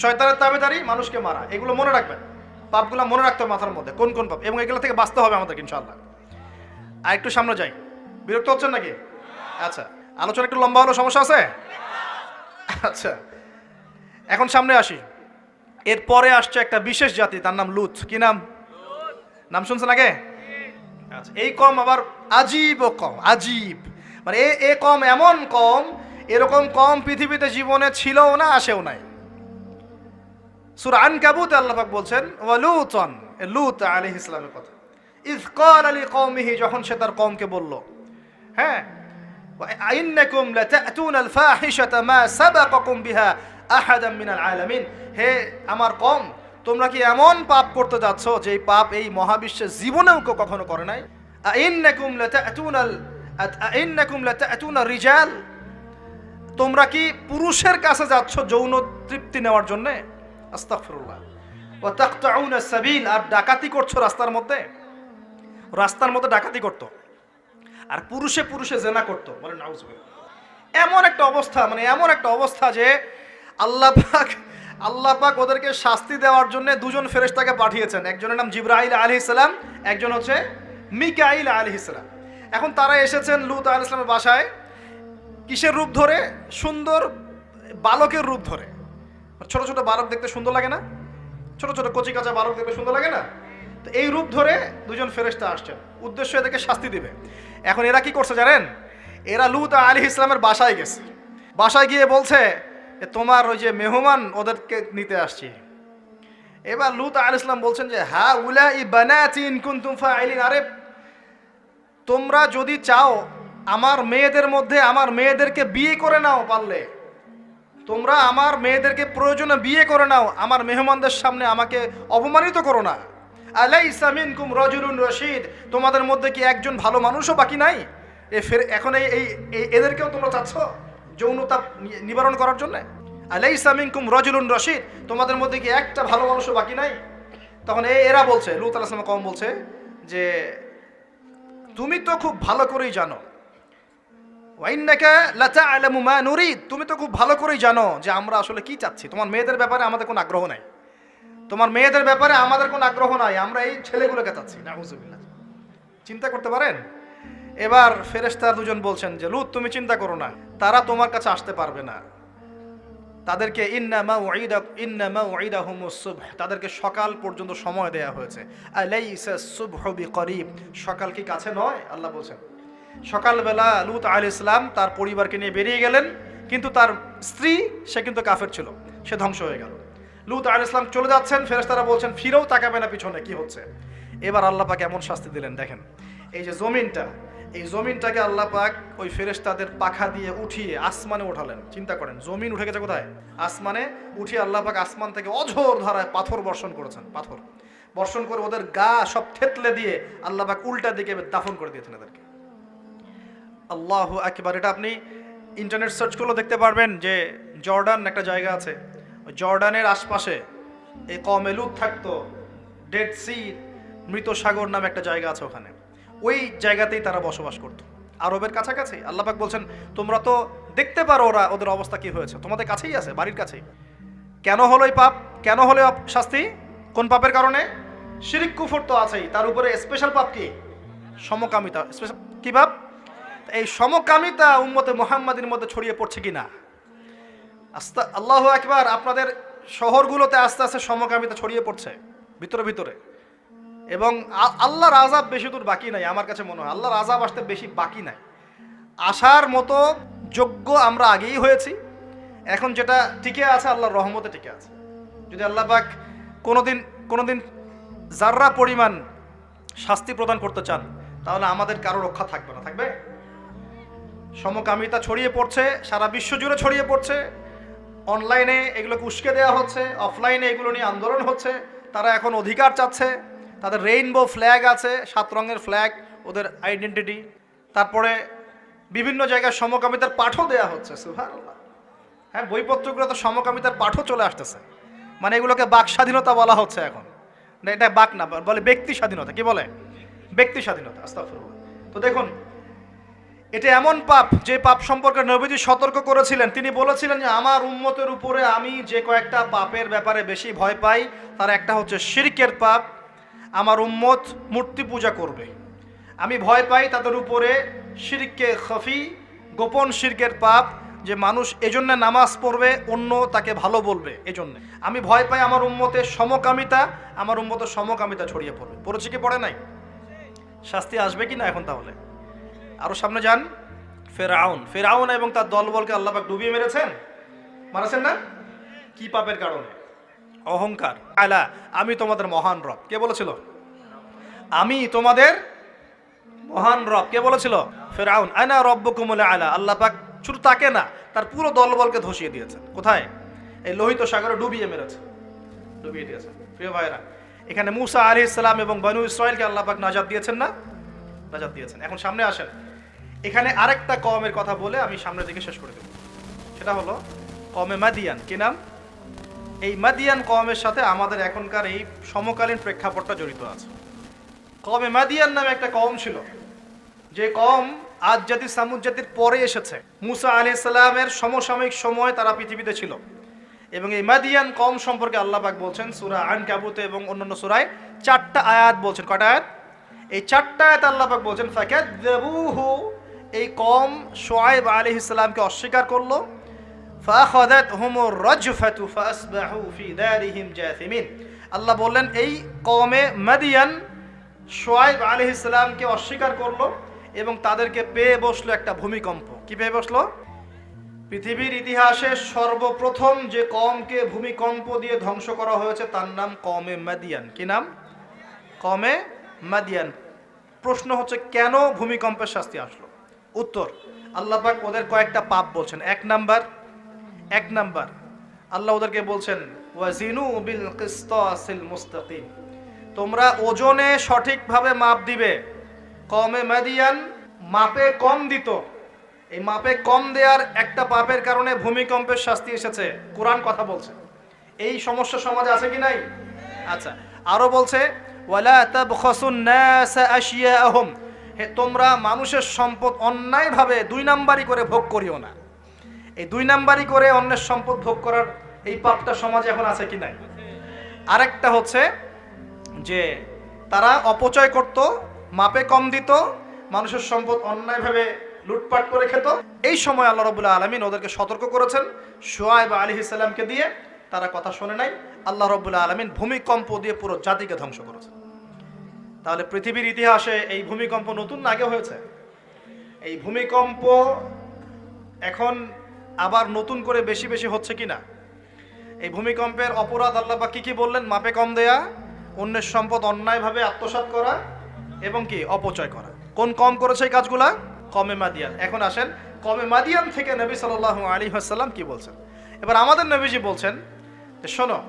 Speaker 1: শয়তানের তাবেদারি, মানুষকে মারা, এগুলো মনে রাখবেন। পাপগুলো মনে রাখতে হবে মাথার মধ্যে, কোন কোন পাপ, এবং এগুলো থেকে বাঁচতে হবে আমাদেরকে ইনশাআল্লাহ। আর একটু সামনে যাই, বিরক্ত হচ্ছেন নাকি? আচ্ছা, আলোচনা একটু লম্বা হলো, সমস্যা আছে? আচ্ছা, এখন সামনে আসি। এরপরে আসছে একটা বিশেষ জাতি, তার নাম লুত। কি নাম? নাম শুনছেন আগে? আচ্ছা, এই কম আবার আজীব ও কম, আজীব মানে এ কম এমন কম, এরকম কম পৃথিবীতে জীবনে ছিলও না, আসেও নাই। সূরা আনকাবুতে আল্লাহ পাক বলছেন ওয়ালুতন, লূত আলাইহিস সালামের কথা। ইয ক্বালা লিকওমিহি, যখন সে তার কওমকে বলল, হ্যাঁ, আইন্নাকুম লাতাতুনাল ফাহিশাতা মা সাবাকাকুম বিহা আহাদাম মিনাল আলামিন, হে আমার কওম, তোমরা কি এমন পাপ করতে যাচ্ছ যে পাপ এই মহাবিশ্বে জীবনেও কেউ কখনো করে নাই? আইন্নাকুম লাতাতুনার রিজাল, তোমরা কি পুরুষের কাছে যাচ্ছ যৌন তৃপ্তি নেওয়ার জন্য? আস্তাগফিরুল্লাহ। ওয়া তাকতাউনাস সাবিল, আর ডাকাতি করছো রাস্তার মধ্যে, রাস্তার মধ্যে ডাকাতি করতো, আর পুরুষে পুরুষে জেনা করতো। বলেন নাউজুবিল্লাহ। এমন একটা অবস্থা, মানে এমন একটা অবস্থা যে আল্লাহ পাক ওদেরকে শাস্তি দেওয়ার জন্য 2 জন ফেরেশতাকে পাঠিয়েছেন। একজনের নাম জিবরাইল আলাইহিস সালাম, একজন হচ্ছে মিকাইল আলাইহিস সালাম। এখন তারা এসেছেন লূত আলাইহিস সালামের বাসায় কিসের রূপ ধরে? সুন্দর বালকের রূপ ধরে। ছোট ছোট বালক দেখতে সুন্দর লাগে না? ছোট ছোট কচি কাঁচা বালক দেখতে সুন্দর লাগে না? তো এই রূপ ধরে 2 জন ফেরেশতা আসছেন, উদ্দেশ্য এদেরকে শাস্তি দিবে। এখন এরা কি করছে জানেন? এরা লূত আলাইহিস সালামের বাসায় গেছে। বাসায় গিয়ে বলছে তোমার ওই যে মেহমান, ওদেরকে নিতে আসছি। এবার লূত আলাইহিস সালাম বলছেন যে হা উলাই বানাতি ইন কুনতুম ফাইলিন, আরে তোমরা যদি চাও আমার মেয়েদের মধ্যে আমার মেয়েদেরকে বিয়ে করে নাও, পারলে তোমরা আমার মেয়েদেরকে প্রয়োজনে বিয়ে করে নাও, আমার মেহমানদের সামনে আমাকে অপমানিত করো না। আলাইসা মিনকুম রাজুলুন রশিদ, তোমাদের মধ্যে কি একজন ভালো মানুষও বাকি নাই? এখন এদেরকেও তোমরা চাচ্ছ যৌনতা নিবারণ করার জন্য? আলাইসা মিনকুম রাজুলুন রশিদ, তোমাদের মধ্যে কি একটা ভালো মানুষও বাকি নাই? তখন এরা বলছে, লূত আলাইহিস সালাম কওম বলছে যে তুমি তো খুব ভালো করেই জানো, ওয়াইন্নাকা লাতা'লামু মা নুরিদ, তুমি তো খুব ভালো করেই জানো যে আমরা আসলে কি চাচ্ছি। তোমার মেয়েদের ব্যাপারে আমাদের কোনো আগ্রহ নাই, তোমার মেয়েদের ব্যাপারে আমাদের কোনো আগ্রহ নাই, আমরা এই ছেলেগুলোকে চাচ্ছি। নাউজুবিল্লাহ, চিন্তা করতে পারেন? এবার ফেরেশতা 2 জন বলছেন যে লূত তুমি চিন্তা করো না, তারা তোমার কাছে আসতে পারবে না। তাদেরকে ইন্নামা উইদাহুমুস সুবহ, তাদেরকে সকাল পর্যন্ত সময় দেয়া হয়েছে। আলাইসাস সুবহু বিকরিব, সকাল কি কাছে নয়? আল্লাহ বলছেন। সকালবেলা লূত আলাইহিস সালাম তার পরিবারকে নিয়ে বেরিয়ে গেলেন, কিন্তু তার স্ত্রী সে কিন্তু কাফের ছিল, সে ধ্বংস হয়ে গেল। লূত আলাইহিস সালাম চলে যাচ্ছেন, ফেরেশতারা বলছেন ফিরেও তাকাবে না পিছনে, কি হচ্ছে। এবার আল্লাহ পাক এমন শাস্তি দিলেন, দেখেন এই যে জমিনটা, এই জমিনটাকে আল্লাহ পাক ওই ফেরেশতাদের পাখা দিয়ে উঠিয়ে আসমানে উঠালেন। চিন্তা করেন, জমিন উঠে গেছে কোথায়? আসমানে। উঠিয়ে আল্লাহ পাক আসমান থেকে অঝোর ধারায় পাথর বর্ষণ করেছেন। পাথর বর্ষণ করে ওদের গা সব থেতলে দিয়ে আল্লাহ পাক উল্টা দিকে দাফন করে দিয়েছেন এদেরকে। আল্লাহু আকবার। এটা আপনি ইন্টারনেট সার্চ করলে দেখতে পারবেন যে জর্ডান একটা জায়গা আছে, ওই জর্ডানের আশপাশে এই কওমে লূত থাকতো। ডেড সি, মৃত সাগর নামে একটা জায়গা আছে, ওখানে ওই জায়গাতেই তারা বসবাস করতো, আরবের কাছাকাছি। আল্লাহ পাক বলছেন তোমরা তো দেখতে পারো ওদের অবস্থা কি হয়েছে, তোমাদের কাছেই আছে, বাড়ির কাছেই। কেন হলো এই পাপ? কেন হলো শাস্তি? কোন পাপের কারণে? শিরিক কুফর তো আছেই, তার উপরে স্পেশাল পাপ কি? সমকামিতা। স্পেশাল কি পাপ? এই সমকামিতা উম্মতে মুহাম্মাদির মধ্যে ছড়িয়ে পড়ছে কিনা? আল্লাহু আকবার। আপনাদের শহরগুলোতে আস্তে আস্তে সমকামিতা ছড়িয়ে পড়ছে ভিতরে ভিতরে, এবং আল্লাহর আযাব বেশি দূর বাকি নাই। আমার কাছে মনে হয় আল্লাহর আযাব আসতে বেশি বাকি নাই। আসার মতো যোগ্য আমরা আগেই হয়েছি, এখন যেটা টিকে আছে আল্লাহর রহমতে টিকে আছে। যদি আল্লাহ পাক কোনোদিন জাররা পরিমাণ শাস্তি প্রদান করতে চান, তাহলে আমাদের কারো রক্ষা থাকবে না। থাকবে? সমকামিতা ছড়িয়ে পড়ছে, সারা বিশ্ব জুড়ে ছড়িয়ে পড়ছে। অনলাইনে এগুলোকে উস্কে দেওয়া হচ্ছে, অফলাইনে এগুলো নিয়ে আন্দোলন হচ্ছে। তারা এখন অধিকার চাচ্ছে। তাদের রেইনবো ফ্ল্যাগ আছে, 7 রঙের ফ্ল্যাগ ওদের আইডেন্টিটি। তারপরে বিভিন্ন জায়গায় সমকামিতার পাঠও দেওয়া হচ্ছে। সুবহানাল্লাহ। হ্যাঁ, বইপত্রগুলো তো সমকামিতার পাঠও চলে আসতেছে। মানে এগুলোকে বাক স্বাধীনতা বলা হচ্ছে এখন। না, এটা বাক না, বলে ব্যক্তি স্বাধীনতা। কি বলে? ব্যক্তি স্বাধীনতা। আস্তাগফিরুল্লাহ। তো দেখুন, এটা এমন পাপ যে পাপ সম্পর্কে নবীজি সতর্ক করেছিলেন। তিনি বলেছিলেন যে আমার উম্মতের উপরে আমি যে কয়েকটা পাপের ব্যাপারে বেশি ভয় পাই, তার একটা হচ্ছে শিরকের পাপ। আমার উম্মত মূর্তি পূজা করবে। আমি ভয় পাই তাদের উপরে শিরকে খফি, গোপন শিরকের পাপ, যে মানুষ এজন্য নামাজ পড়বে, অন্য তাকে ভালো বলবে। এজন্য আমি ভয় পাই আমার উম্মতের সমকামিতা, আমার উম্মতের সমকামিতা ছড়িয়ে পড়বে। পড়েছে কি পড়ে নাই? শাস্তি আসবে কি না এখন? তাহলে আরো সামনে যান। ফেরাউন এবং তার দলবলকে আল্লাহ পাক ডুবিয়ে মেরেছেন, মারাছেন না? কি পাপের কারণে? অহংকার। আলা, আমি তোমাদের মহান রব। কে বলেছিল? আমি তোমাদের মহান রব। কে বলেছিল? ফেরাউন। আনা রব্বুকুমুল আলা। আল্লাহ পাক শুধু তাকে না, তার পুরো দলবলকে ধসিয়ে দিয়েছেন। কোথায়? এই লোহিত সাগরে ডুবিয়ে মেরেছে, ডুবিয়ে দিয়েছেন। প্রিয় ভাইরা, এখানে মুসা আলাইহিস সালাম এবং বনু ইসরাইলকে আল্লাহ পাক নাজাত দিয়েছেন না? নাজাত দিয়েছেন। এখন সামনে আসেন, এখানে আরেকটা কওমের কথা বলে আমি সামনের দিকে শেষ করে দেব। সেটা হলো কওমে মাদিয়ান। কি নাম? এই মাদিয়ান কওমের সাথে আমাদের এখনকার এই সমকালীন প্রেক্ষাপটটা জড়িত আছে। কওমে মাদিয়ান নামে একটা কওম ছিল, যে কওম আদ জাতি সামুদ জাতির পরে এসেছে। মুসা আলাইহিস সালামের সমসাময়িক সময় তারা পৃথিবীতে ছিল। এবং এই মাদিয়ান কওম সম্পর্কে আল্লাহ পাক বলছেন সূরা আনকাবুতে এবং অন্যান্য সূরায় 4টা আয়াত বলছেন। কয়টা আয়াত? এই 4টা আয়াত আল্লাহ পাক বলছেন ফাকাযযাবুহু, এই কওম শুআয়ব আলাইহিস সালামকে অস্বীকার করলো। ফাআখাযাতহুমুর রাজফাতু ফাসবাহু ফি দারিহিম জাসিমিন। আল্লাহ বললেন এই কওমে মাদিয়ান শুআয়ব আলাইহিস সালামকে অস্বীকার করলো এবং তাদেরকে পেয়ে বসলো একটা ভূমিকম্প। কি পেয়ে বসলো? পৃথিবীর ইতিহাসে সর্বপ্রথম যে কওমকে ভূমিকম্প দিয়ে ধ্বংস করা হয়েছে তার নাম কওমে মাদিয়ান। কি নাম? কওমে মাদিয়ান। প্রশ্ন হচ্ছে কেন ভূমিকম্পের শাস্তি আসলো? উত্তর, আল্লাহ পাক ওদের কয়েকটা পাপ বলছেন। এক নাম্বার আল্লাহ ওদেরকে বলছেন ওয়াজিনু বিল কিসতাসিল মুস্তাকিম, তোমরা ওজনে সঠিকভাবে মাপ দিবে। কওমে মাদিয়ান মাপে কম দিত। এই মাপে কম দেওয়ার একটা পাপের কারণে ভূমিকম্পের শাস্তি এসেছে। কোরআন কথা বলছে। এই সমস্যা সমাজে আছে কি নাই? আচ্ছা, আরো বলছে ওয়ালা তাবখাসুন নাস আশিয়াআহুম, হে তোমরা মানুষের সম্পদ অন্যায়ভাবে 2 নাম্বারি করে ভোগ করিও না। এই 2 নাম্বারি করে অন্যের সম্পদ ভোগ করার এই পাপটা সমাজে এখন আছে কি নাই? আরেকটা হচ্ছে যে তারা অপচয় করত, মাপে কম দিত, মানুষের সম্পদ অন্যায়ভাবে লুটপাট করে খেত। এই সময় আল্লাহ রাব্বুল আলামিন ওদেরকে সতর্ক করেছেন শুআয়ব আলাইহিস সালামকে দিয়ে। তারা কথা শোনে নাই। আল্লাহ রাব্বুল আলামিন ভূমিকম্প দিয়ে পুরো জাতিকে ধ্বংস করেছেন। তাহলে পৃথিবীর ইতিহাসে এই ভূমিকম্প নতুন না, আগে হয়েছে? এই ভূমিকম্প এখন আবার নতুন করে বেশি বেশি হচ্ছে কিনা? এই ভূমিকম্পের অপরাধ আল্লাহ পাক কি বললেন? মাপে কম দেয়া, অন্যের সম্পদ অন্যায়ভাবে আত্মসাৎ করা এবং কি অপচয় করা। কোন কম করেছে এই কাজগুলা? কওমে মাদিয়ান। এখন আসেন কওমে মাদিয়ান থেকে নবী সাল্লাল্লাহু আলাইহি ওয়াসাল্লাম কি বলছেন। এবার আমাদের নবীজি বলছেন যে শোনো,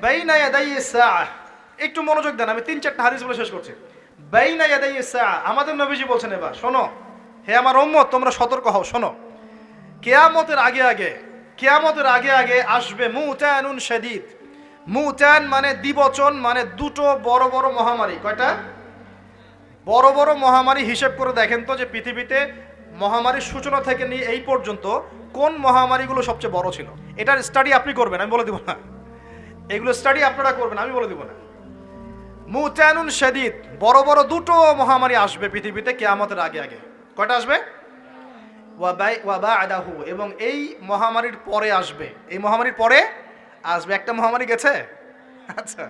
Speaker 1: বাইনা ইয়াদাই সাআহ, একটু মনোযোগ দেন, আমি 3-4টা হাদিস বলে শেষ করছি। বাইনা ইয়াদাই সাআহ, আমাদের নবীজি বলছেন এবার শোনো, হে আমার উম্মত তোমরা সতর্ক হও। শোনো, কিয়ামতের আগে আগে আসবে মুতানুন শাদীদ। মুতান মানে দ্বিবচন, মানে দুটো বড় বড় মহামারী। কয়টা? বড় বড় মহামারী। হিসেব করে দেখেন তো যে পৃথিবীতে মহামারীর সূচনা থেকে নিয়ে এই পর্যন্ত কোন মহামারীগুলো সবচেয়ে বড় ছিল। এটার স্টাডি আপনি করবেন, আমি বলে দিব না। এগুলো স্টাডি আপনারা করবেন, আমি বলে দিব না। মুতানুন শাদীদ, বড় বড় দুটো মহামারী আসবে পৃথিবীতে কিয়ামতের আগে আগে। কয়টা আসবে? ওয়া বা'দাহু, এবং এই মহামারীর পরে আসবে। এই মহামারীর পরে আসবে। একটা মহামারী গেছে, আচ্ছা,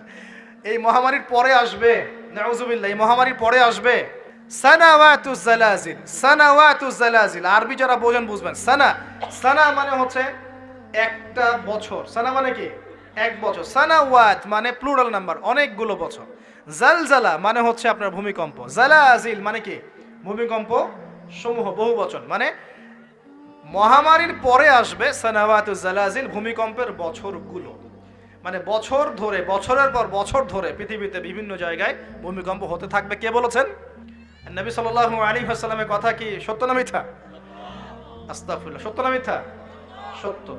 Speaker 1: এই মহামারীর পরে আসবে, নাউযুবিল্লাহ, এই মহামারীর পরে আসবে সানাওয়াতুজ জালাজিল। সানাওয়াতুজ জালাজিল আরবি যারা বোঝেন বুঝবেন। সানা মানে হচ্ছে একটা বছর। সানা মানে কি? এক বছর। সানাওয়াত মানে প্লুরাল নাম্বার, অনেকগুলো বছর। জালজালা মানে হচ্ছে আপনার ভূমিকম্প। জালাজিল মানে কি? ভূমিকম্প সমূহ, বহু বচন, মানে মহামারীর পরে আসবে সানাওয়াতুজ জালাজিল, ভূমিকম্পের বছরগুলো। মানে বছর ধরে, বছরের পর বছর ধরে পৃথিবীতে বিভিন্ন জায়গায় ভূমিকম্প হতে থাকবে। কে বলেছেন? নবী সাল্লাল্লাহু আলাইহি ওয়াসাল্লামের কথা কি সত্য না মিথ্যা? আস্তাগফিরুল্লাহ, সত্য না মিথ্যা? সত্য।